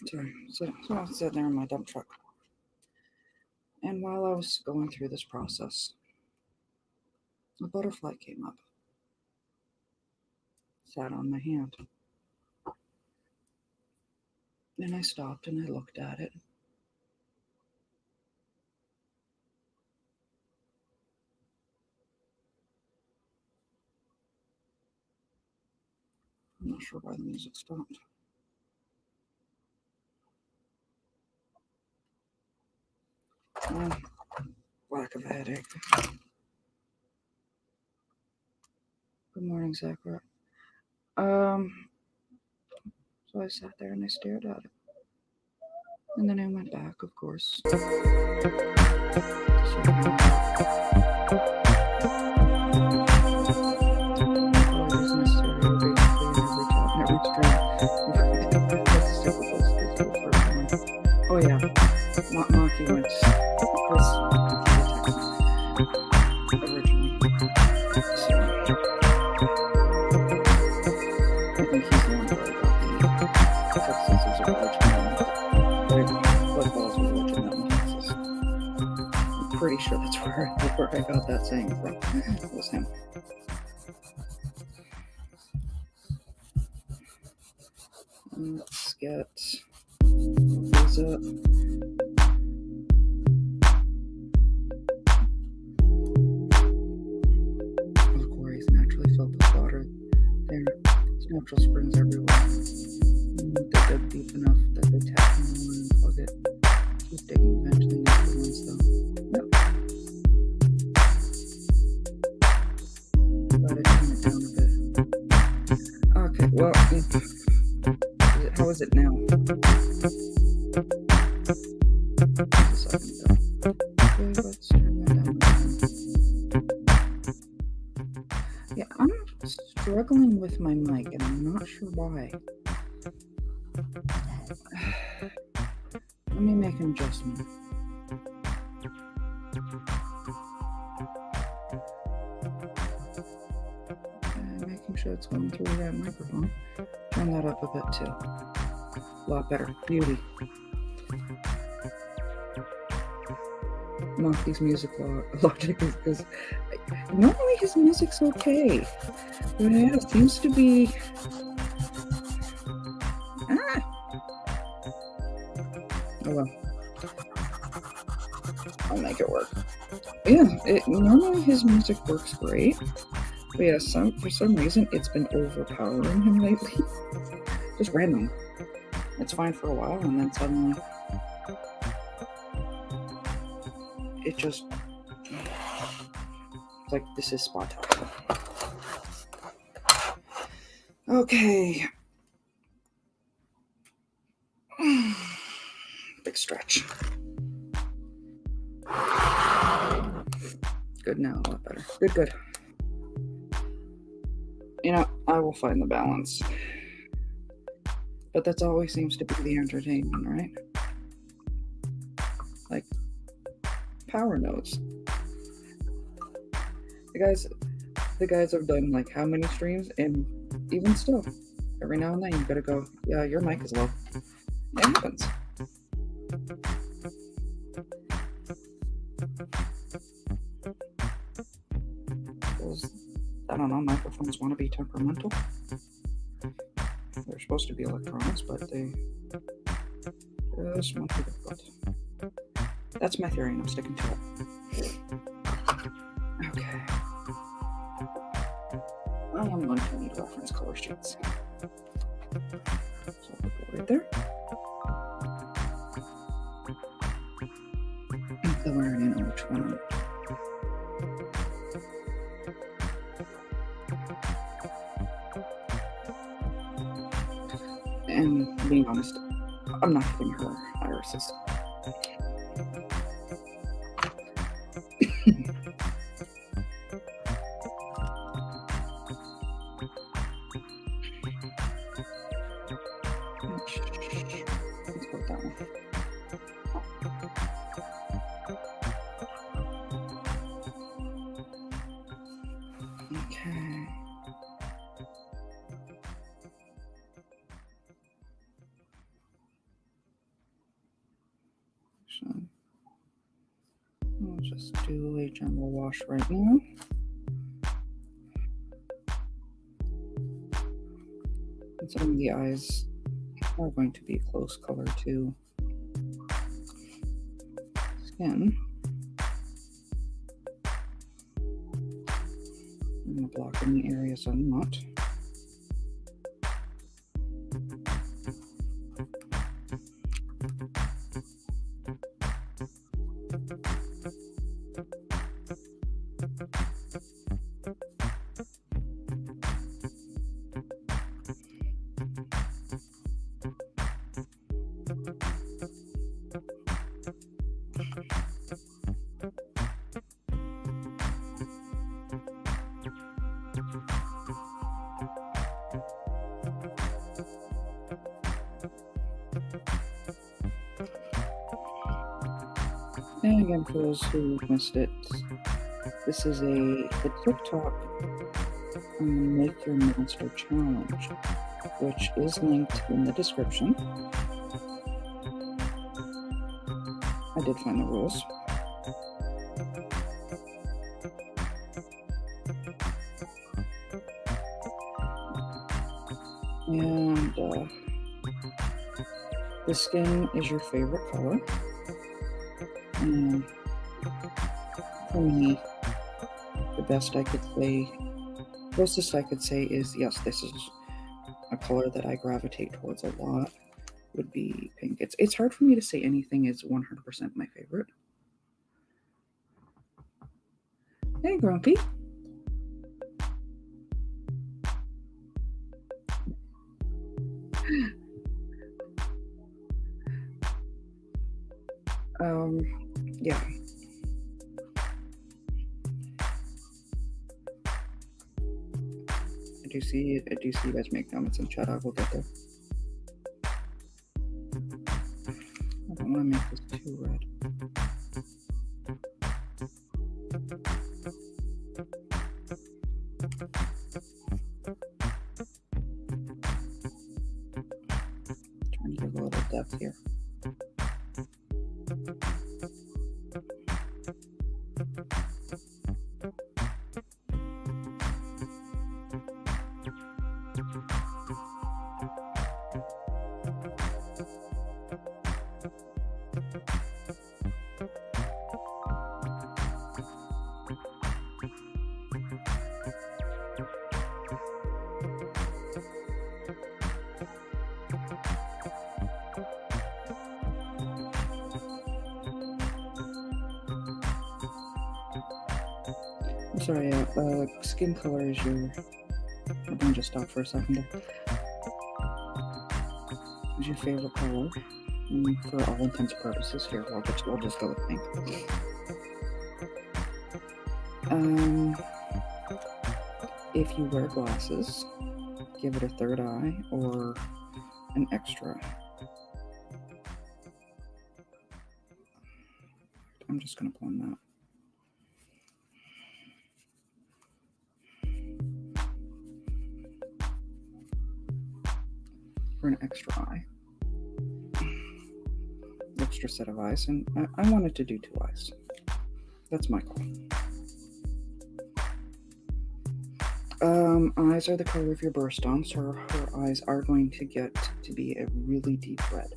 Sorry. So I was sitting there in my dump truck. And while I was going through this process, a butterfly came up, sat on my hand. And I stopped and I looked at it. I'm not sure why the music stopped. Lack of a headache. Good morning, Zachary. So I sat there and I stared at it. And then I went back, of course. Oh yeah, Maki went originally. So, I think he's the one that got the substances of footballs with original in Texas. I'm pretty sure that's where I got that saying from. It was him. Let's get these up. natural springs everywhere. They dug deep enough that they tap in one and plug it. Keep digging, eventually natural ones though. Yep. Gotta tune it down a bit. Okay, well, how is it now? Just a second ago. Okay, let's turn that down again. Yeah, I'm struggling with my mic and I'm not sure why. Let me make an adjustment. And making sure it's going through that microphone. Turn that up a bit too. A lot better. Beauty. Monkey's music logic is because normally his music's okay. But yeah, it seems to be. Oh well. I'll make it work. Yeah, normally his music works great. But yeah, for some reason it's been overpowering him lately. Just random. It's fine for a while and then suddenly it just, it's like this is spot talk. Okay. Big stretch. Good now, a lot better. Good. You know, I will find the balance. But that's always seems to be the entertainment, right? Like, power notes. The guys have done like how many streams, and even still, every now and then you gotta go, yeah, your mic is low. It happens. Because, I don't know, microphones want to be temperamental. They're supposed to be electronics, but they just want to be difficult. That's my theory, and I'm sticking to it. Okay. I am going to need reference color sheets. So I'll put it right there. I already know which one. And being honest, I'm not giving her irises. Let's put that one. Okay. So I'll just do a general wash right now. And some of the eyes are going to be close color to skin. I'm going to block in the areas I'm not. And again, for those who missed it, this is the TikTok Make Your Monster Challenge, which is linked in the description. I did find the rules. And the skin is your favorite color. And for me, the best I could say, closest I could say is, yes, this is a color that I gravitate towards a lot would be pink. It's hard for me to say anything is 100% my favorite. Hey, Grumpy. Yeah. I do see you guys make comments in chat. I will get there. I don't want to make this too red. Trying to give a little depth here. Sorry, skin color is your. I'm gonna just stop for a second there. Is your favorite color? For all intents and purposes, here we'll just go with pink. If you wear glasses, give it a third eye or an extra. I'm just gonna blend that. For an extra eye, extra set of eyes, and I wanted to do 2 eyes. That's my call. Eyes are the color of your birthstone, so her eyes are going to get to be a really deep red.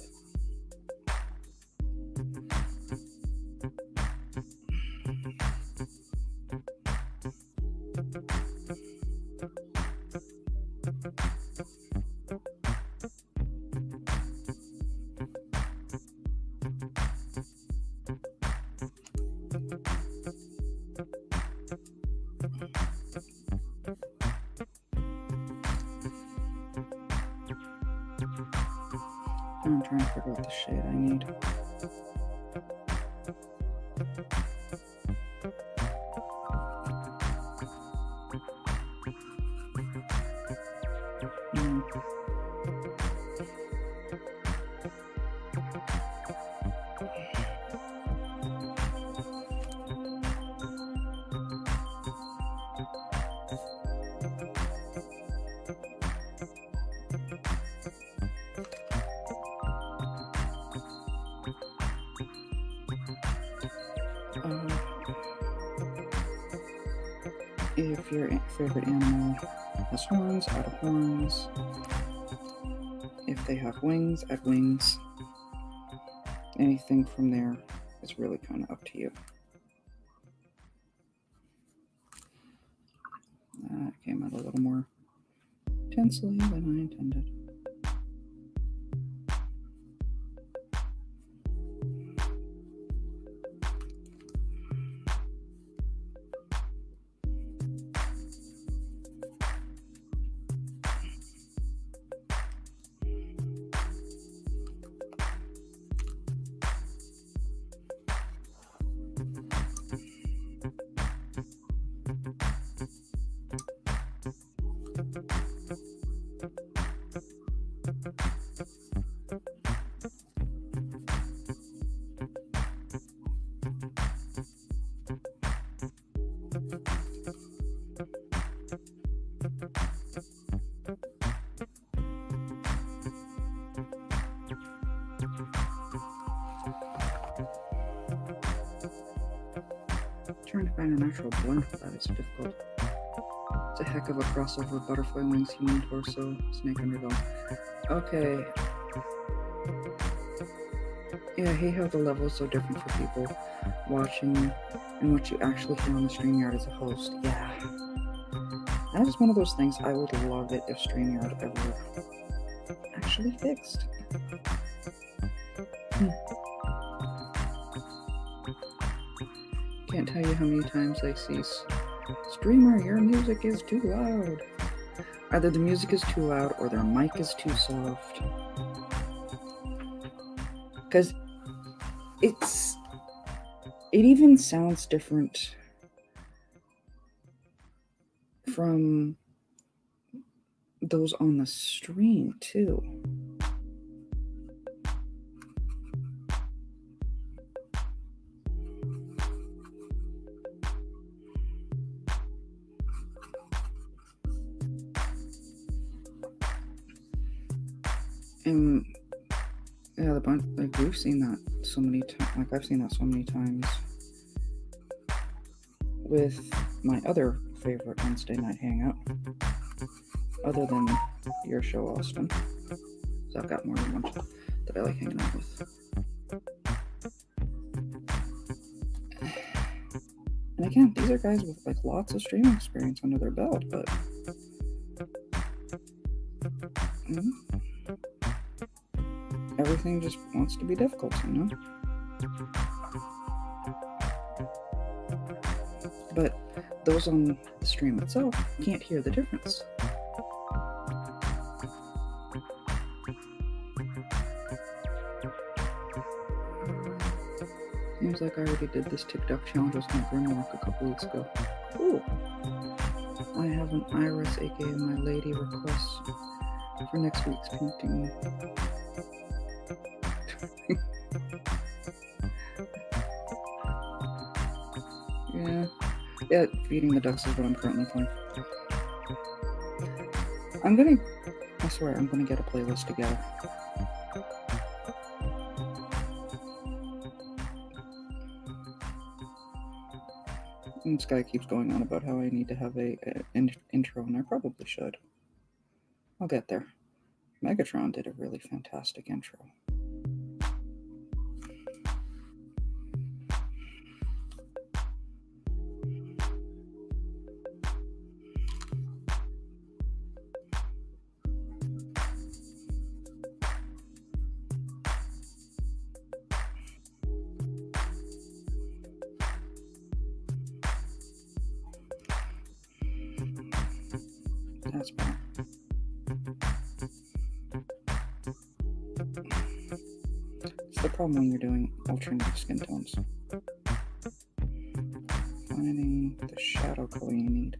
I'm trying to figure out the shade I need. If your favorite animal has horns, add horns. If they have wings, add wings. Anything from there is really kind of up to you. That came out a little more intensely than I intended. Trying to find a natural blend for that is difficult. It's a heck of a crossover. Butterfly wings, human torso, snake underdog. Okay. Yeah, I hate how the levels so different for people watching and what you actually hear on the StreamYard as a host. Yeah. That is one of those things I would love it if StreamYard ever actually fixed. Can't tell you how many times I see, streamer, your music is too loud. Either the music is too loud or their mic is too soft. Because it even sounds different from those on the stream too. And yeah, like we've seen that so many times. Like I've seen that so many times with my other favorite Wednesday night hangout, other than your show, Austin. So I've got more than one that I like hanging out with. And again, these are guys with like lots of streaming experience under their belt, but everything just wants to be difficult, you know? But those on the stream itself can't hear the difference. Seems like I already did this TikTok challenge with my Grimlock a couple weeks ago. Ooh! I have an Iris, aka my lady, request for next week's painting. Yeah, feeding the ducks is what I'm currently playing. I swear, I'm gonna get a playlist together. And this guy keeps going on about how I need to have an intro, and I probably should. I'll get there. Megatron did a really fantastic intro. That's better. It's the problem when you're doing alternative skin tones. Finding the shadow color you need.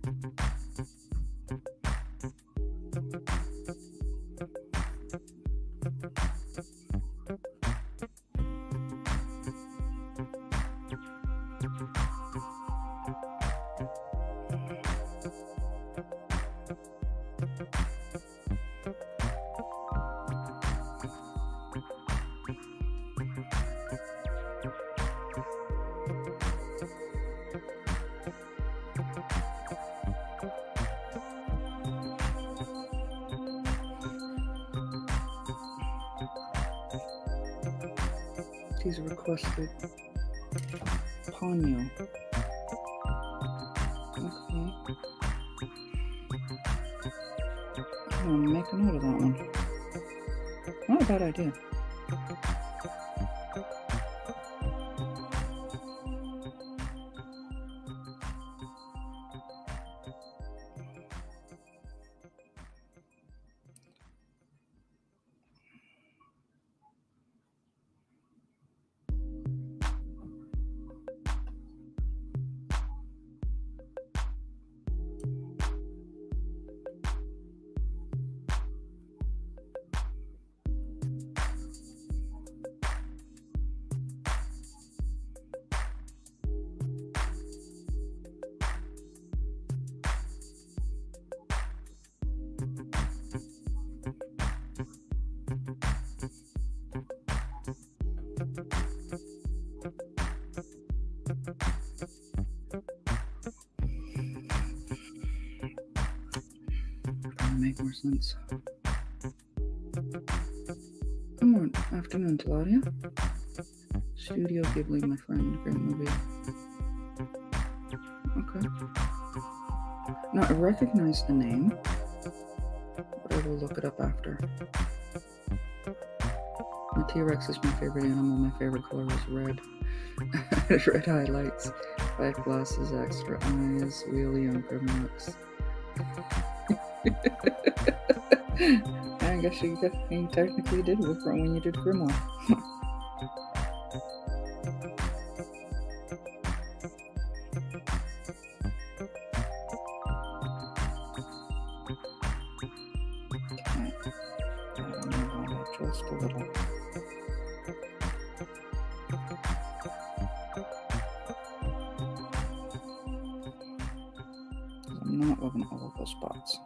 He's requested Ponyo. Okay. I'll make a note of that one. Not a bad idea. Make more sense. Good morning, afternoon, Claudia. Studio Ghibli, my friend, great movie. Okay. Now, I recognize the name, but I will look it up after. The T-Rex is my favorite animal. My favorite color is red. Red highlights, 5 glasses, extra eyes, wheelie on Grimlocks. I guess you technically did look wrong when you did Grimoire. Just a little. I'm not loving all of those spots.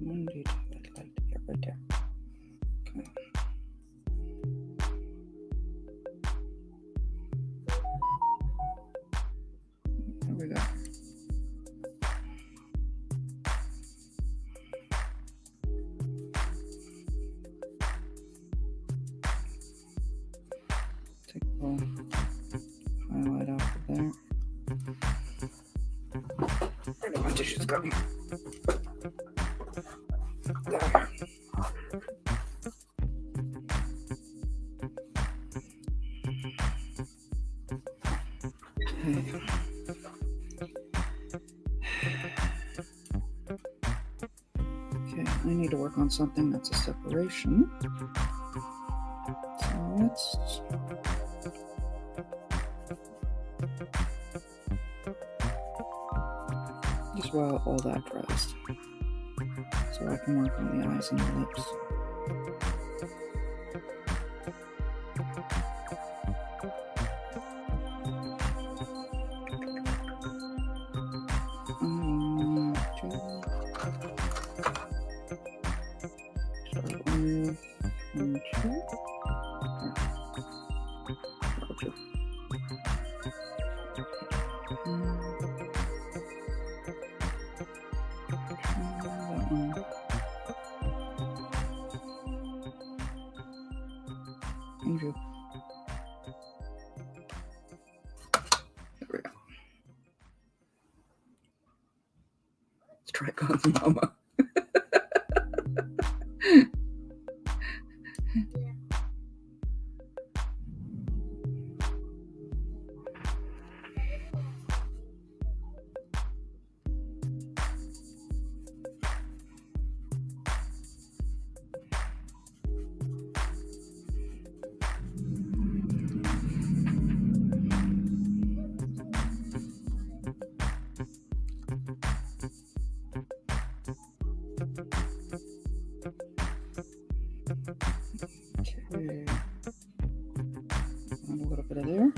One detail I'd like to get right there. Okay. There we go. Take a little highlight off of there. Where did my tissues go? There. Okay, I need to work on something that's a separation. So let's just while all that dries, so I can work on the eyes and the lips. There we go. Let's try calling Mama. Okay. And a little bit of there.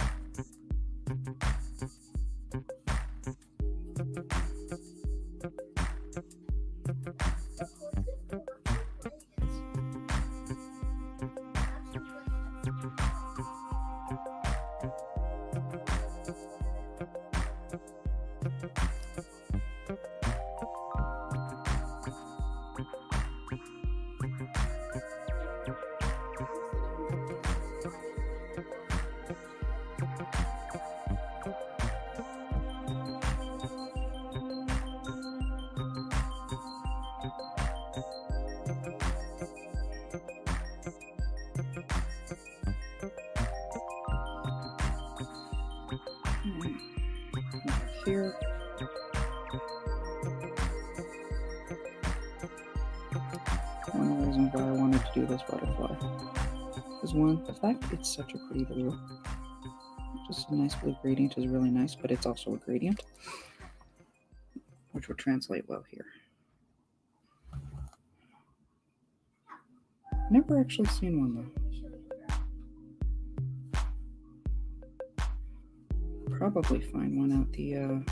Here. One of the reasons why I wanted to do this butterfly is one, the fact it's such a pretty blue. Just a nice blue gradient is really nice, but it's also a gradient, which would translate well here. Never actually seen one though. Probably find one at the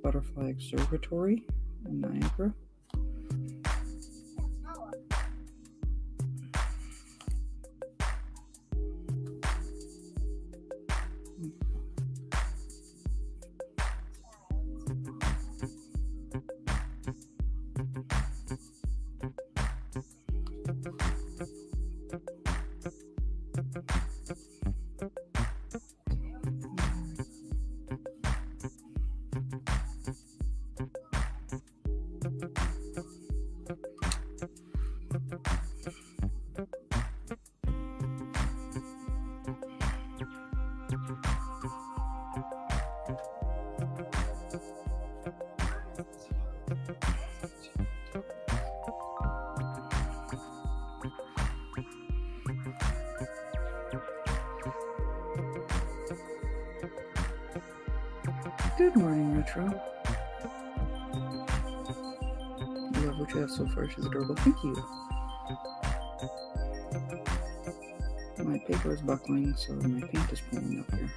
Butterfly Observatory in Niagara. Good morning, Retro. I love what you have so far. She's adorable. Thank you. My paper is buckling, so my paint is pulling up here.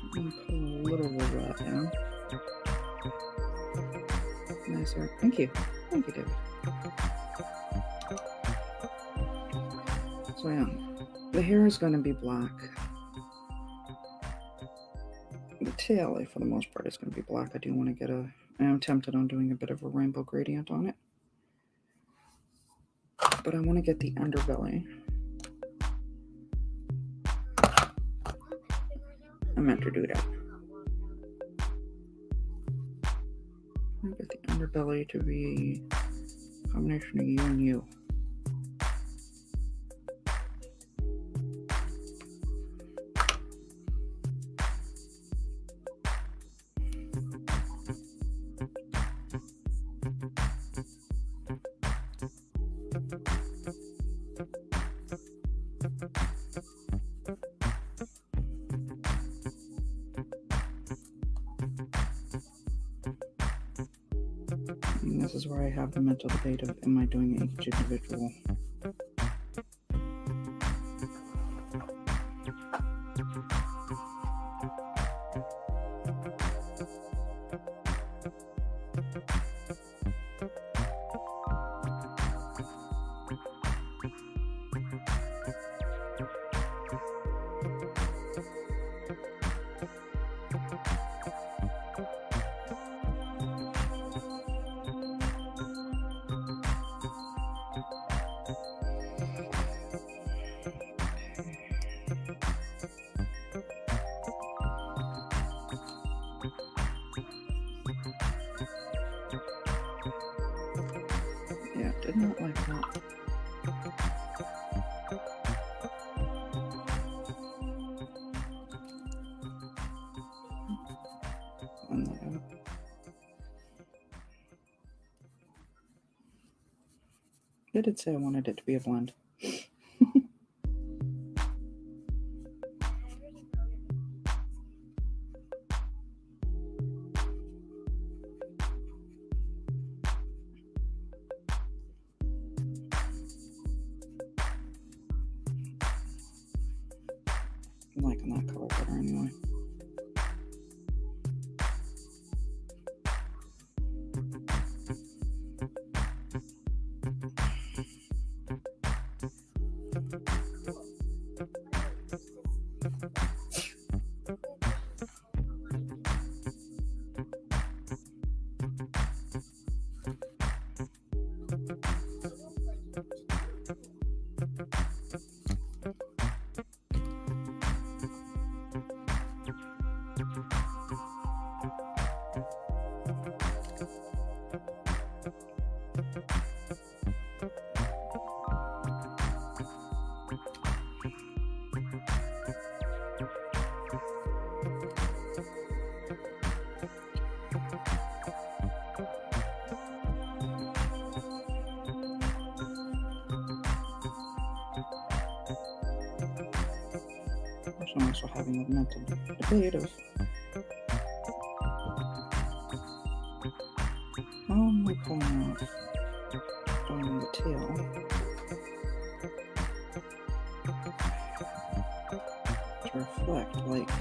I'm going to pull a little bit of that down. Nice art. Thank you. Thank you, David. So yeah, the hair is going to be black. The tail, for the most part, is going to be black. I do want to get I am tempted on doing a bit of a rainbow gradient on it. But I want to get the underbelly. I meant to do that. I get the underbelly to be a combination of you and you. And this is where I have the mental debate of, am I doing each individual? Yeah, did not like that. Blend that out. I did say I wanted it to be a blend. I'm liking that color better anyway. I'm also having a mental debate of how am I pulling off doing the tail to reflect like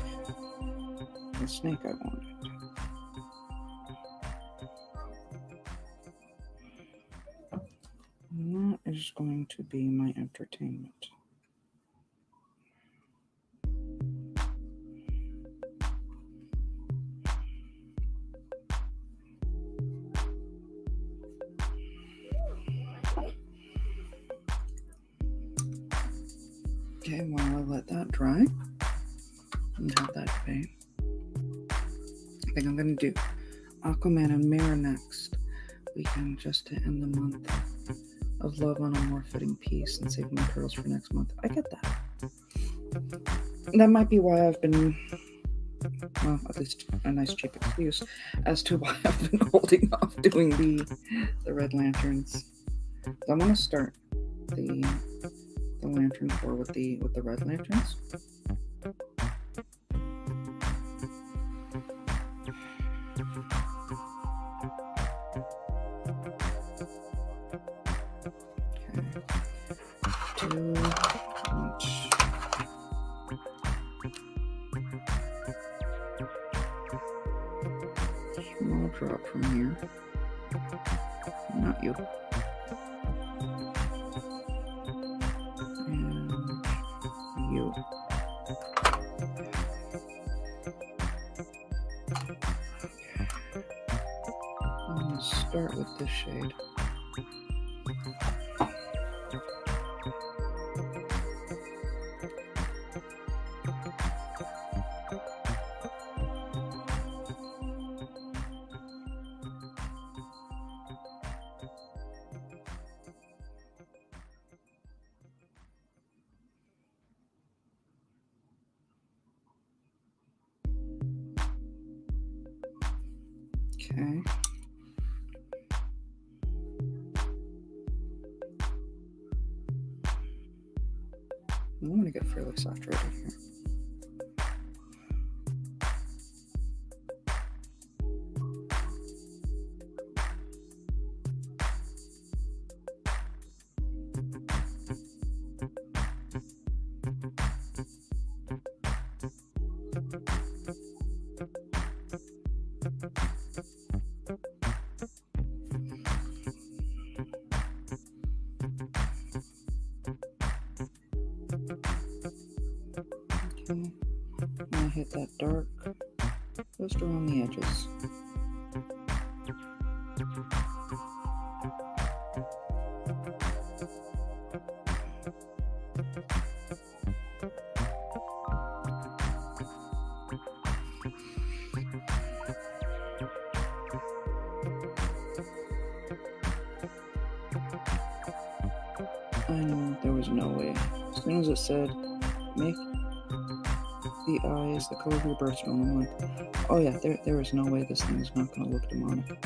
the snake I wanted. And that is going to be my entertainment. Okay, while I let that dry and have that debate, I think I'm going to do Aquaman and Mirror next weekend just to end the month of love on a more fitting piece and save my turtles for next month. I get that. That might be why I've been, well, at least a nice cheap excuse as to why I've been holding off doing the red lanterns. I want to start the lantern core with the red lanterns. drop from here. Not you. And you. Okay. I'm going to start with this shade. Okay. I'm going to get fairly saturated here. Okay. I'm going to hit that dark just around the edges. I knew there was no way. As soon as it said, make the eyes the color of your birthstone, I'm like, oh yeah, there is no way this thing is not going to look demonic.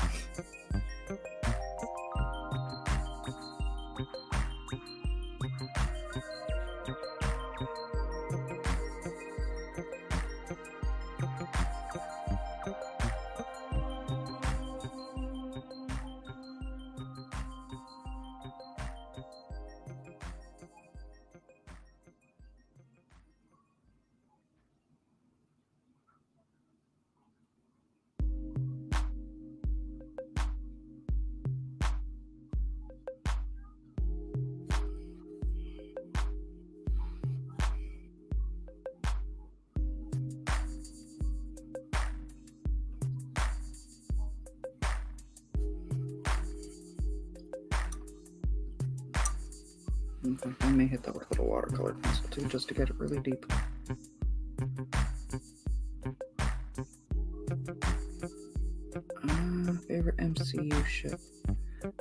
In fact, I may hit that with a little watercolor pencil too, just to get it really deep. Favorite MCU ship?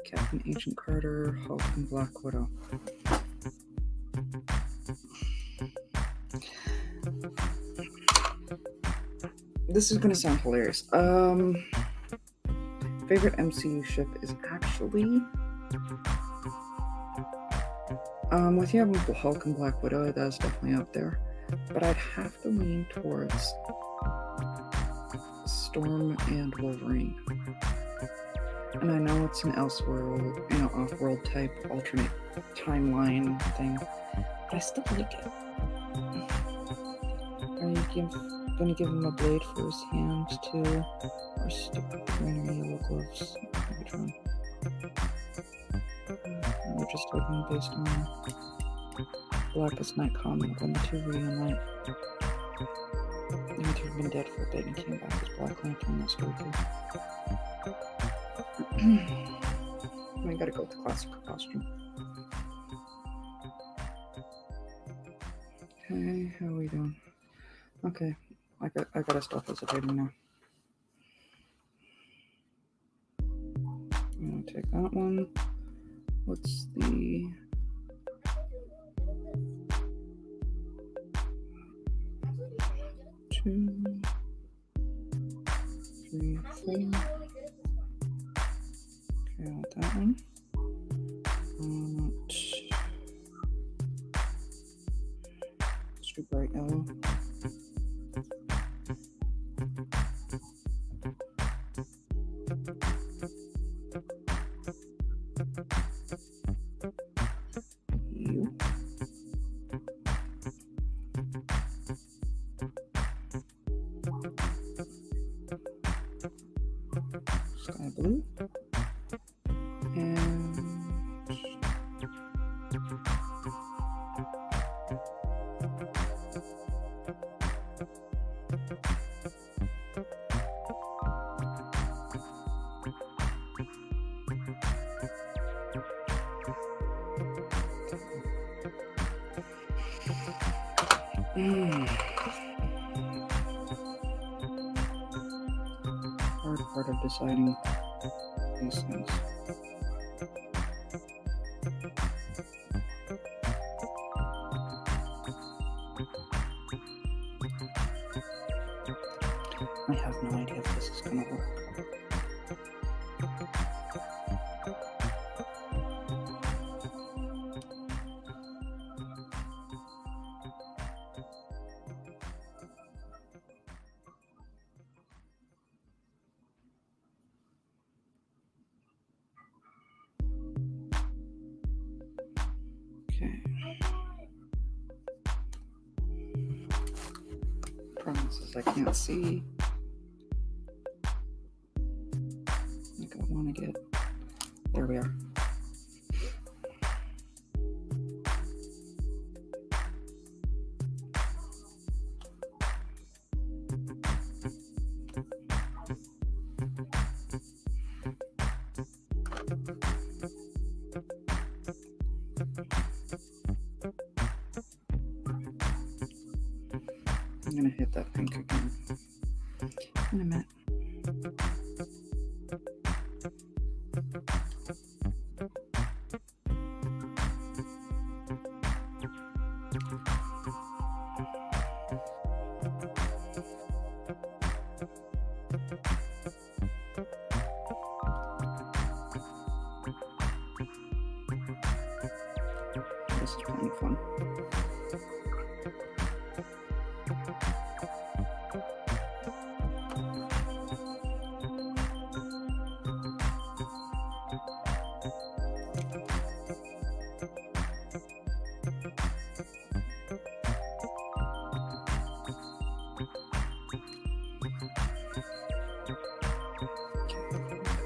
Captain Agent Carter, Hulk, and Black Widow. This is gonna sound hilarious. Favorite MCU ship is actually with you having Hulk and Black Widow, that's definitely up there. But I'd have to lean towards Storm and Wolverine. And I know it's an Elseworld, off-world type alternate timeline thing, but I still like it. Are you gonna give him a blade for his hand too, or stick with the green and yellow gloves? Which one? We're just looking based on Blackest Night comic when the two reunite. The two have been dead for a bit and came back as Black Lantern in that story too. I gotta go with the classic costume. Okay, how are we doing? Okay, I gotta stop hesitating now. I'm gonna take that one. What's the... Two, three, four. Okay, I want that one. Let's do bright yellow. You. blue. And hard part of deciding these things. I have no idea if this is going to work. Okay. Promises I can't see. Like I want to get. There we are. I'm gonna hit that pink again in a minute. This is plenty fun.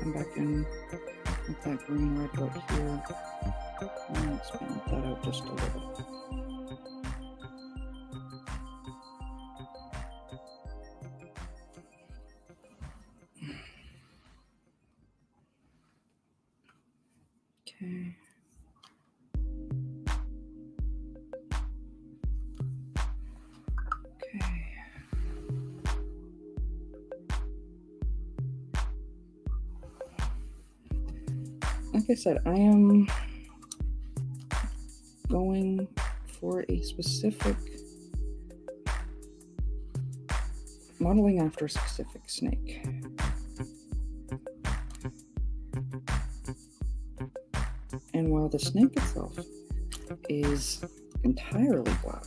Come back in with that green right about here and expand that out just a little. Okay. Okay. Like I said, I am going for a specific, modeling after a specific snake. And while the snake itself is entirely black,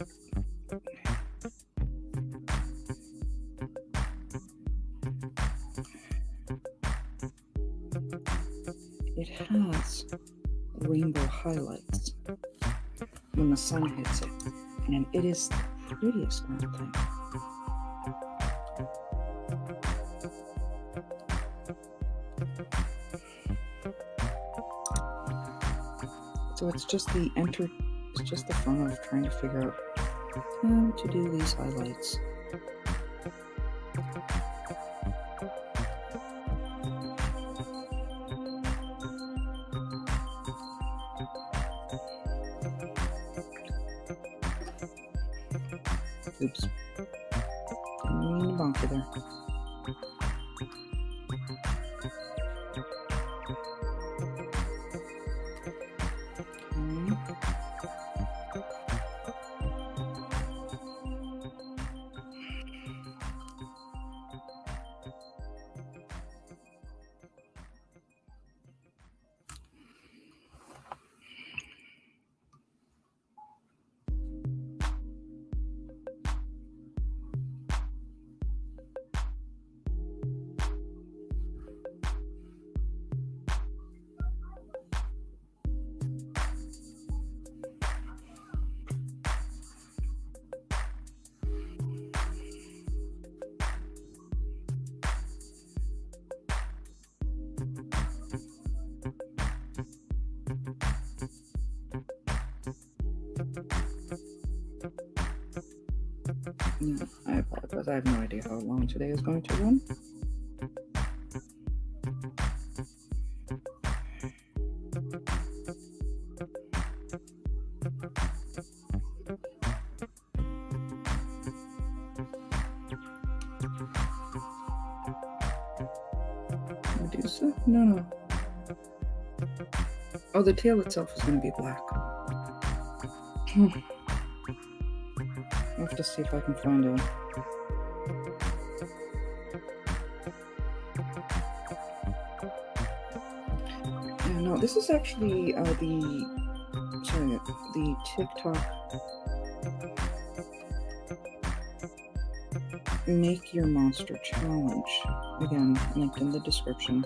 it has rainbow highlights when the sun hits it, and it is the prettiest darn thing. So it's just the fun of trying to figure out how to do these highlights. Oops. Didn't mean to bonk you there. Yeah, I apologize. I have no idea how long today is going to run. Medusa? No. Oh, the tail itself is going to be black. I'll have to see if I can find a... Yeah, no, this is actually the TikTok Make Your Monster Challenge. Again, linked in the description.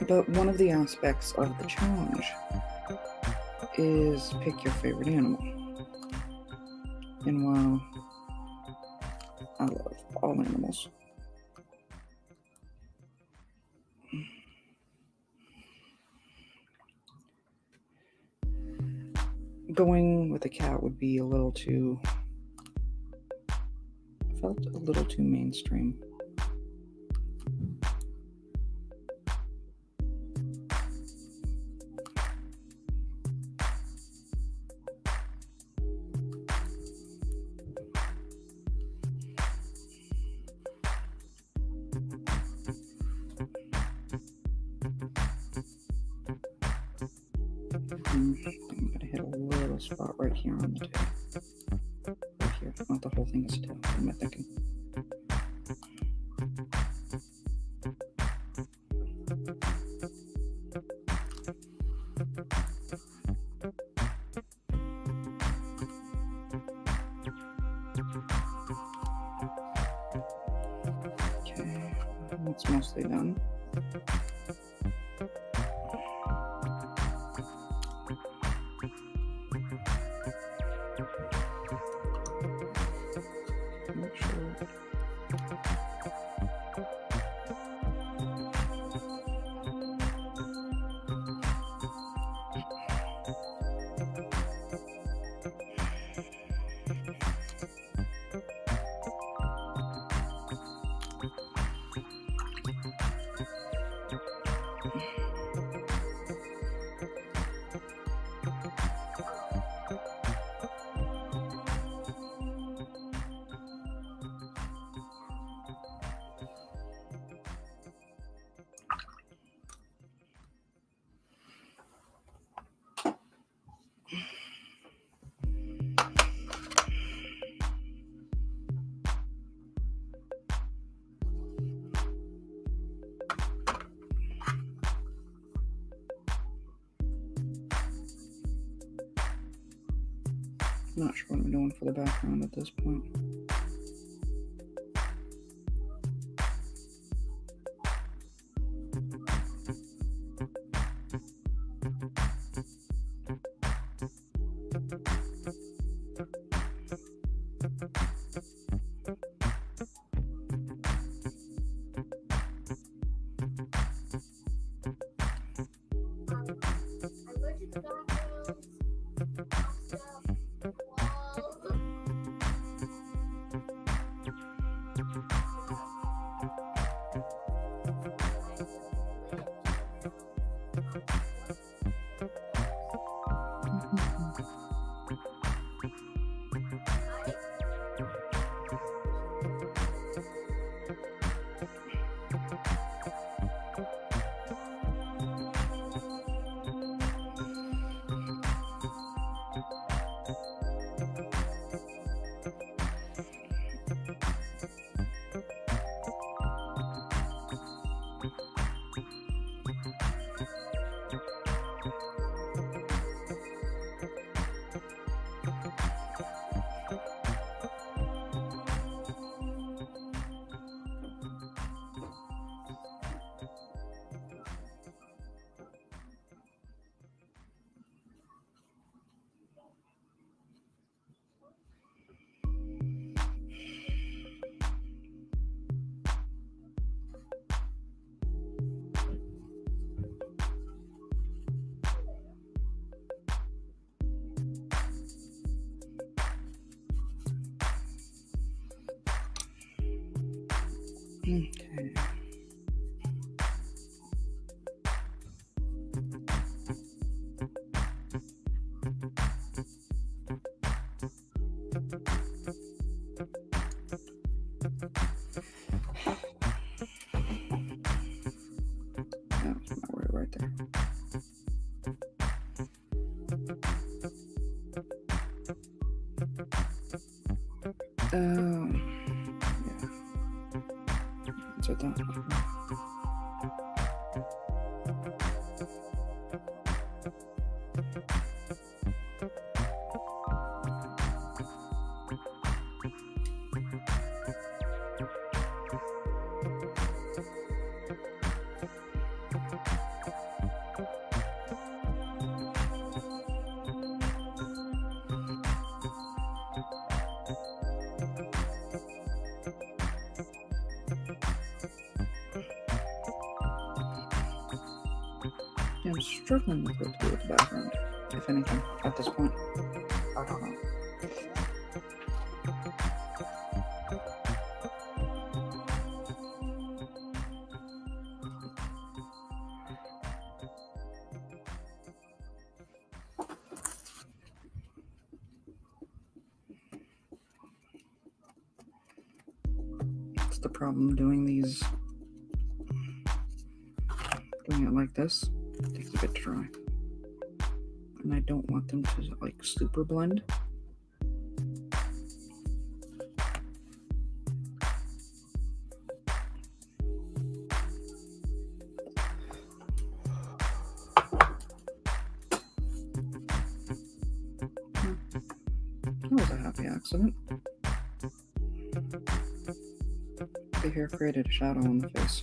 But one of the aspects of the challenge is pick your favorite animal. And while I love all animals, going with a cat would be felt a little too mainstream. I'm going to hit a little spot right here on the tail. Right here. Not the whole thing is a tail. What am I thinking? Okay, that's mostly done. Make sure. Not sure what I'm doing for the background at this point. Okay. That's my word right there. Yeah. That's what that. I'm struggling with what to do with the background, if anything, at this point. I don't know. That's the problem doing it like this. It takes a bit to dry. And I don't want them to like super blend. That was a happy accident. The hair created a shadow on the face.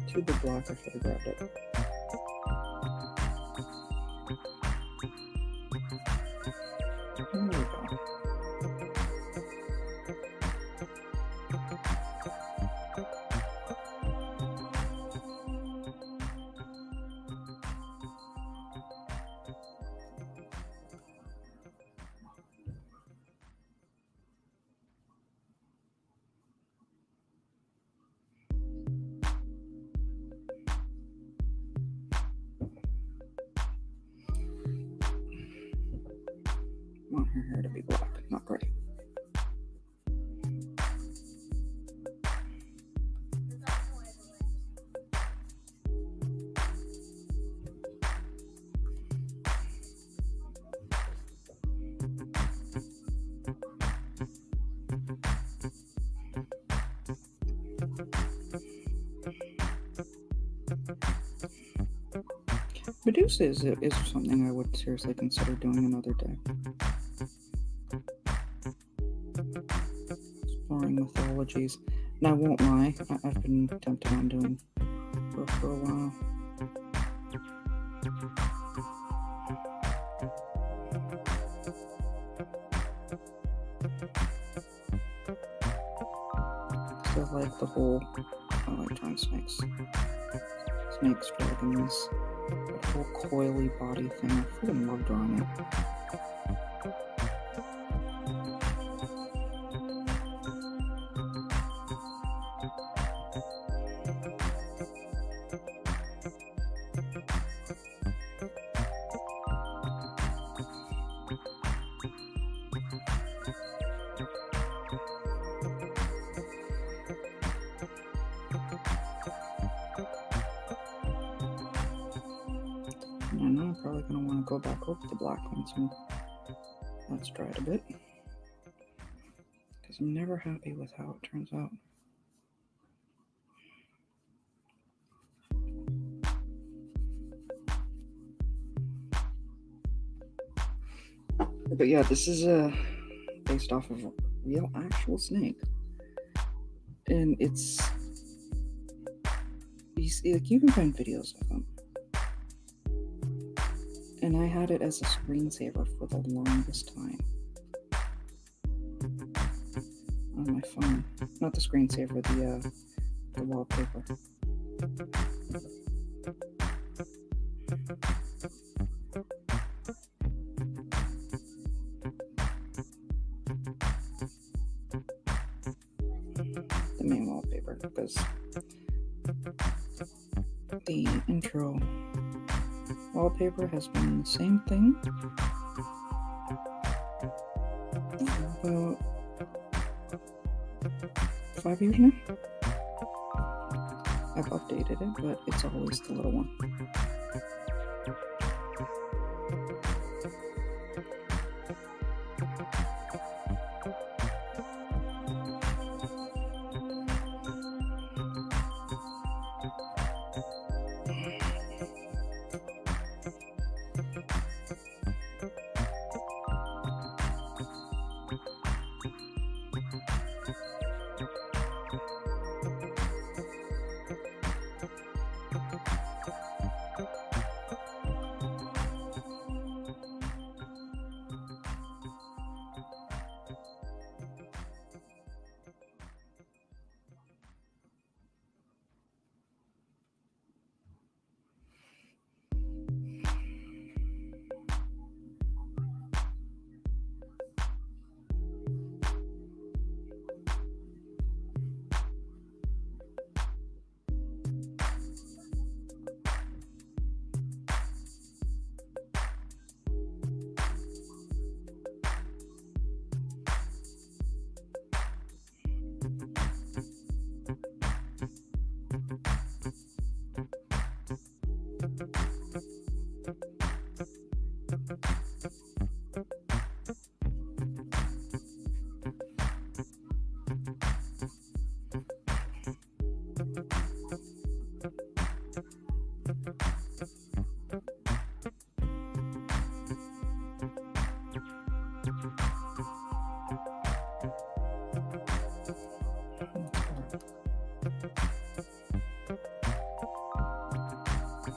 Too big block, I should have grabbed it. There we go. I want her hair to be black, not gray. Medusa is something I would seriously consider doing another day. Exploring mythologies. And I won't lie, I've been tempted on doing for a while. Still like the whole, I like drawing snakes. Snakes, dragons, that whole coily body thing. I freaking love drawing it. I know I'm probably going to want to go back over the black ones and that's dried a bit. Because I'm never happy with how it turns out. But yeah, this is based off of a real actual snake. And it's, you can find videos of them. And I had it as a screensaver for the longest time on my phone. Not the screensaver, the wallpaper. The main wallpaper, because the intro wallpaper has been the same thing about 5 years now. I've updated it, but it's always the little one.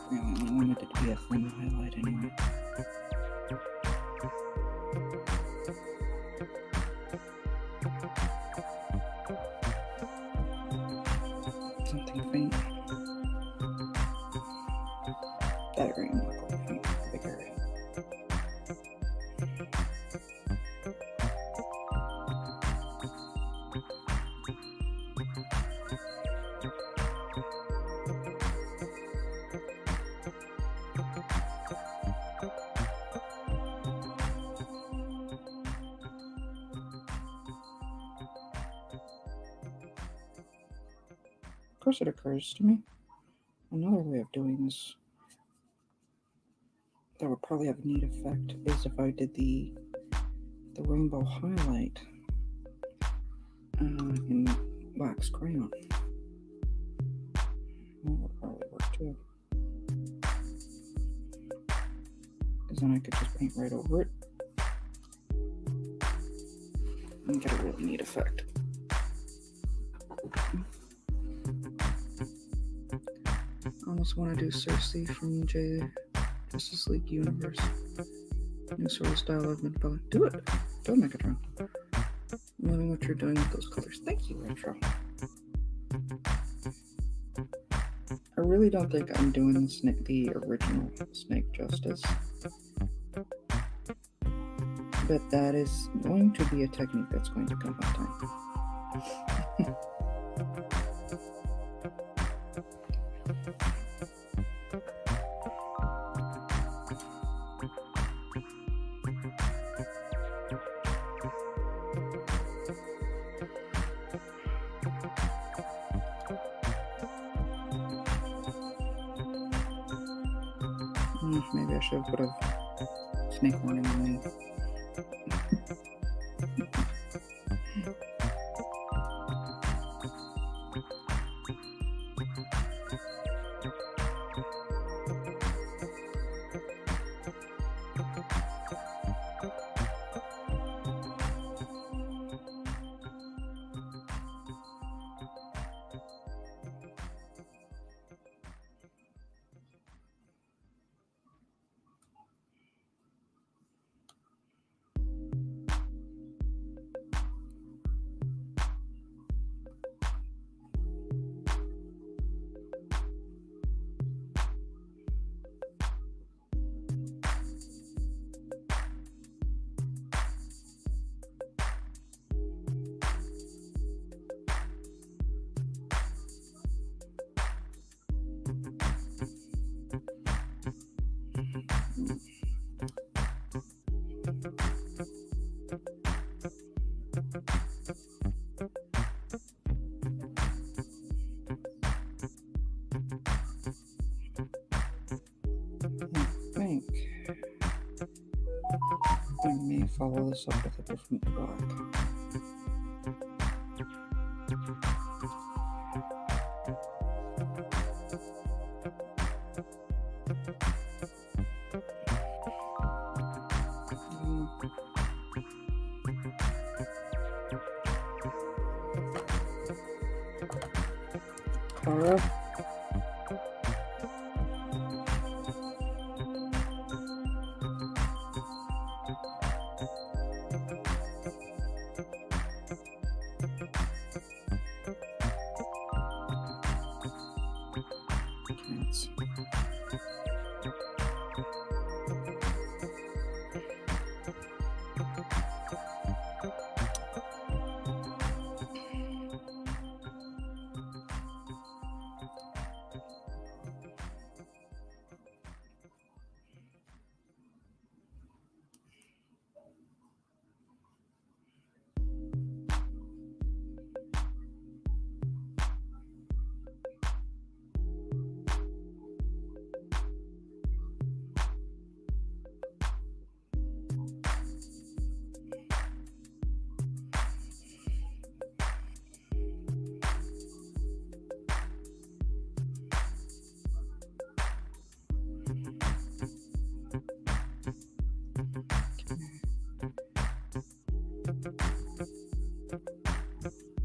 I wanted it to be a thin highlight anyway. Something faint. That green knuckle paint bigger. Of course, it occurs to me, another way of doing this that would probably have a neat effect is if I did the rainbow highlight in wax crayon. That would probably work too, because then I could just paint right over it and get a really neat effect. I almost want to do Cersei from Justice League Universe. New sort of style I've been following. Do it, Megatron. I'm loving what you're doing with those colors. Thank you, Retro. I really don't think I'm doing the original Snake justice, but that is going to be a technique that's going to come with time. Maybe I should have put a snake warning on me. follow this up with a different black. Alright.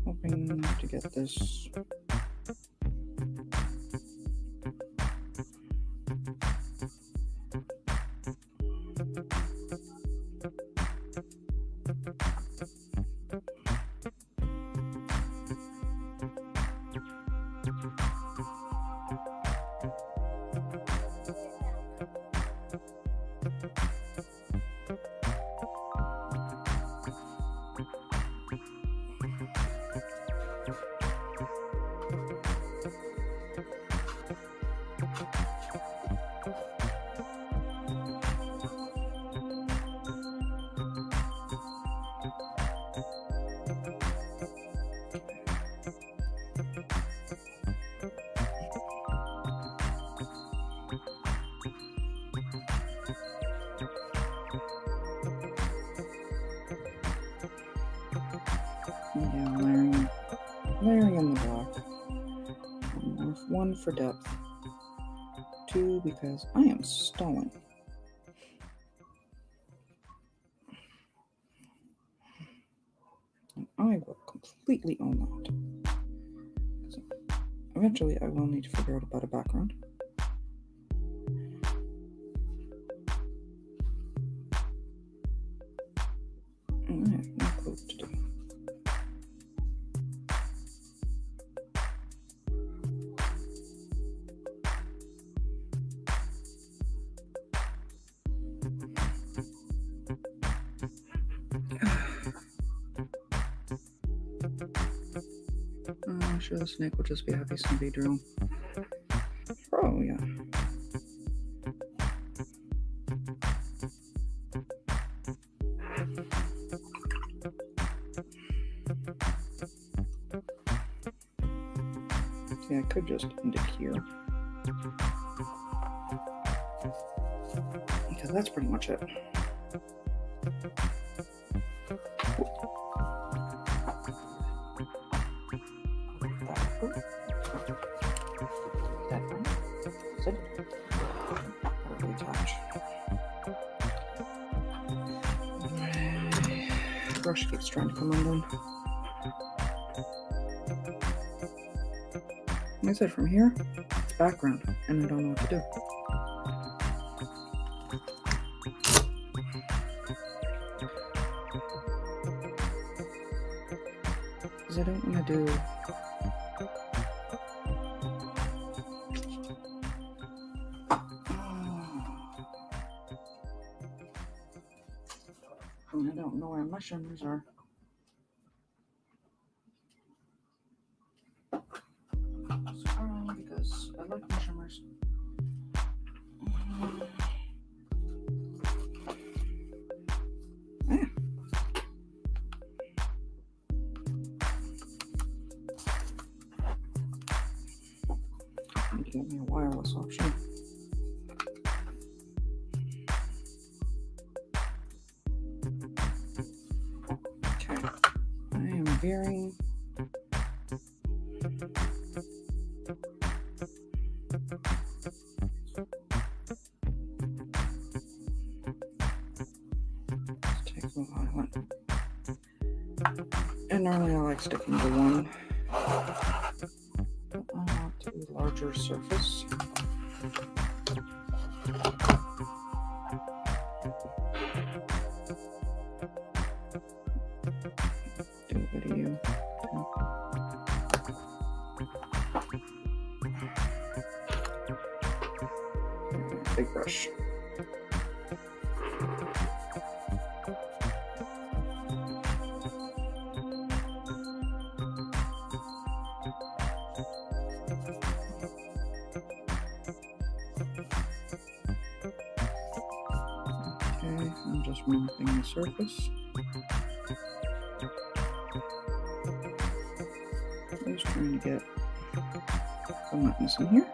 Hoping to get this layering in the black. One for depth. Two because I am stalling. And I will completely own that. So eventually I will need to figure out about a background. And I have no clue what to do. I'm sure the snake will just be happy to be drill. Oh yeah. See, I could just end it here. Because that's pretty much it. Brush keeps trying to come undone. Like I said, from here, it's background, and I don't know what to do. Because I don't want to do... I don't know where my shimmers are. Because I like my shimmers. Yeah. I need to get me a wireless option. earring. Let's take a while. And normally I like sticking to one, but I want a larger surface. Do a video. Big brush. Okay, I'm just marking the surface. Just trying to get some wetness in here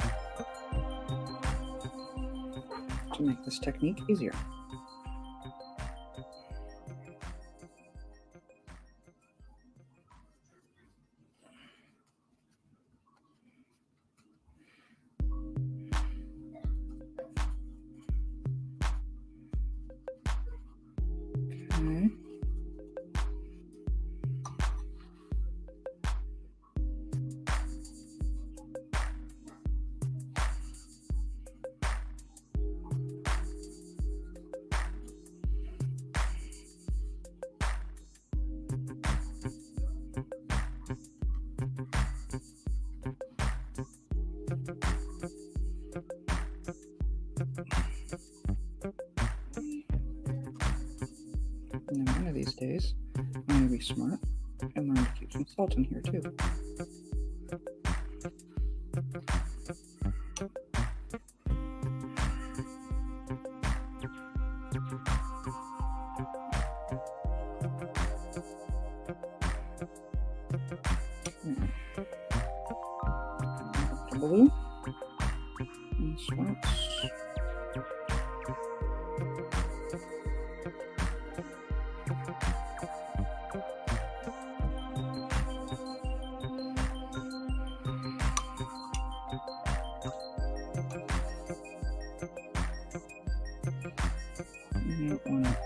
to make this technique easier. Okay. And then one of these days, I'm going to be smart and learn to keep some salt in here too. Blue and swats. You don't want to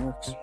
works.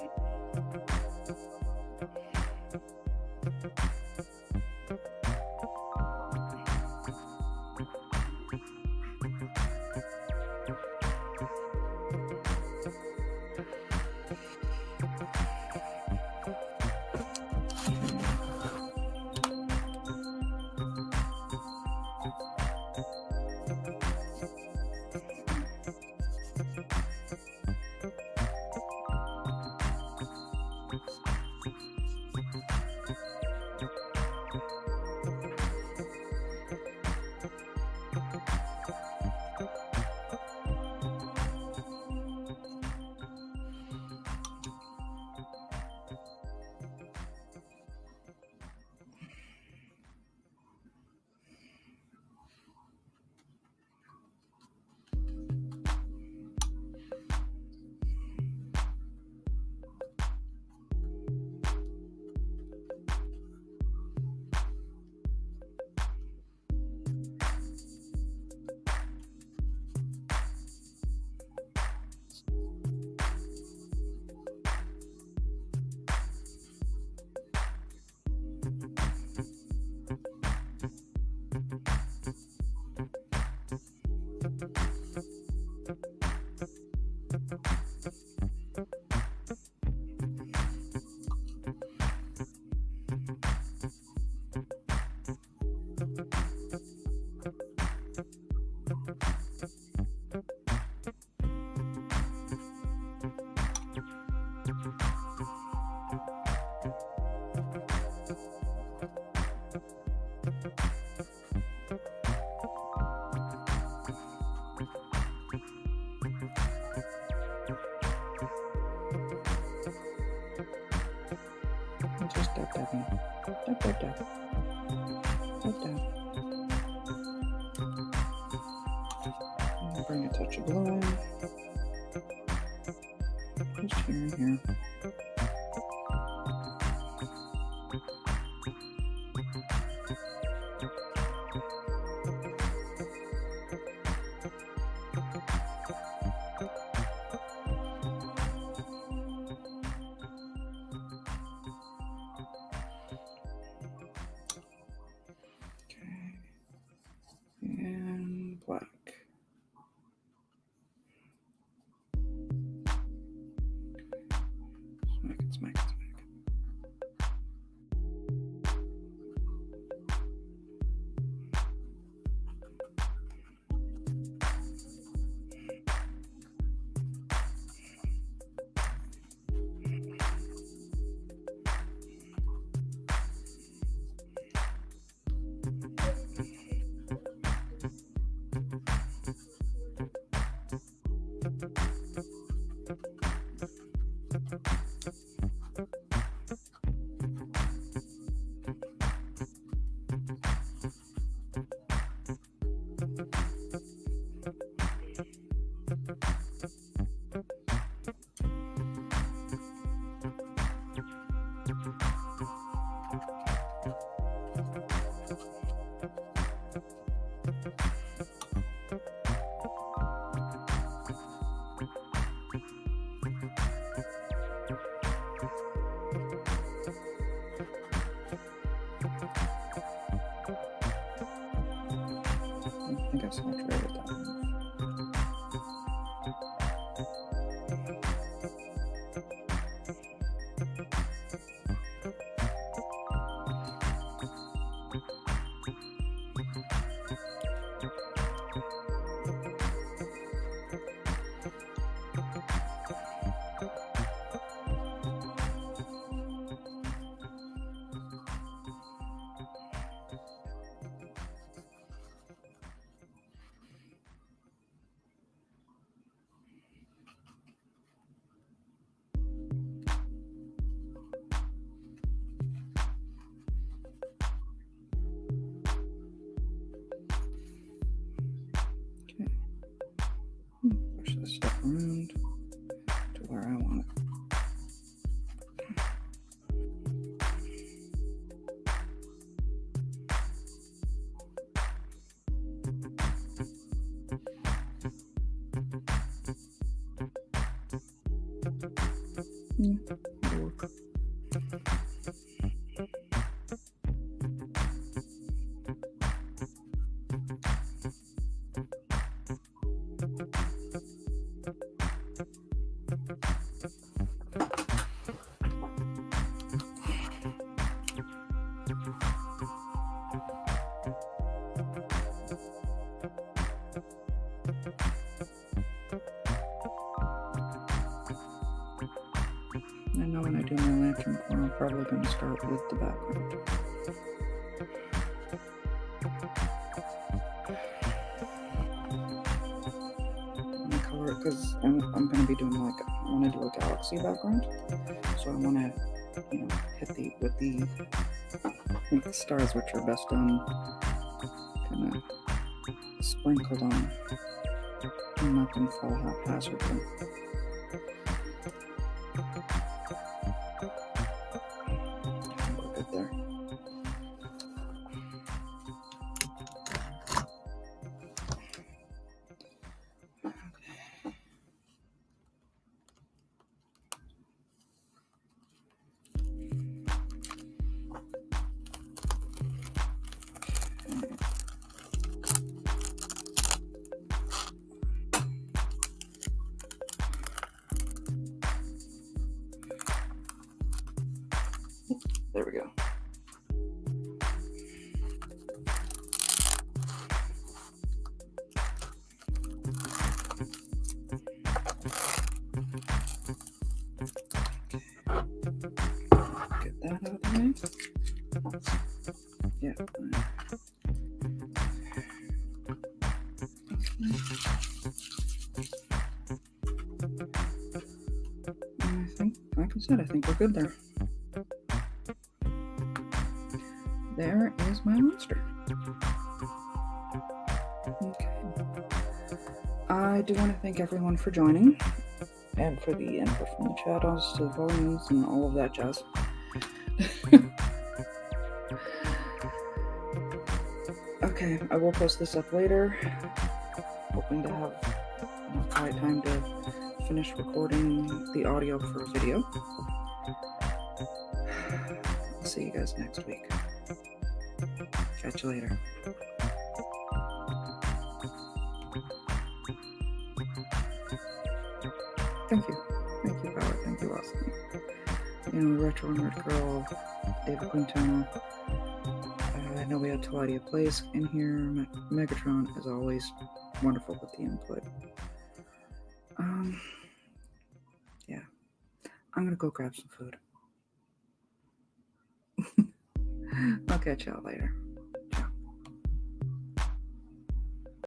Just dab, dabbing. Dab, dab, dab. Dab, dab. And bring a touch of blood. Just here and here. And black. Smack it, smack it, smack it. I think I've saturated that enough. Push this stuff around to where I want it. Yeah, that'll work. I know when I do my lantern core, I'm probably going to start with the background. I'm going to color it because I'm going to be doing I want to do a galaxy background. So I want to, hit with the stars, which are best done kind of sprinkled on. I'm not going to fall haphazardly. There we go. like I said, I think we're good there. There is my monster. Okay. I do want to thank everyone for joining and for the input from the shadows to the volumes and all of that jazz. Okay, I will post this up later. Hoping to have enough quiet time to finish recording the audio for a video. I'll see you guys next week. Catch you later. Thank you, Power. Thank you, Austin. You know, Retro Nerd Girl, David Quintana. I know we had Taladia Plays in here. Megatron, as always, wonderful with the input. Yeah. I'm gonna go grab some food. I'll catch y'all later.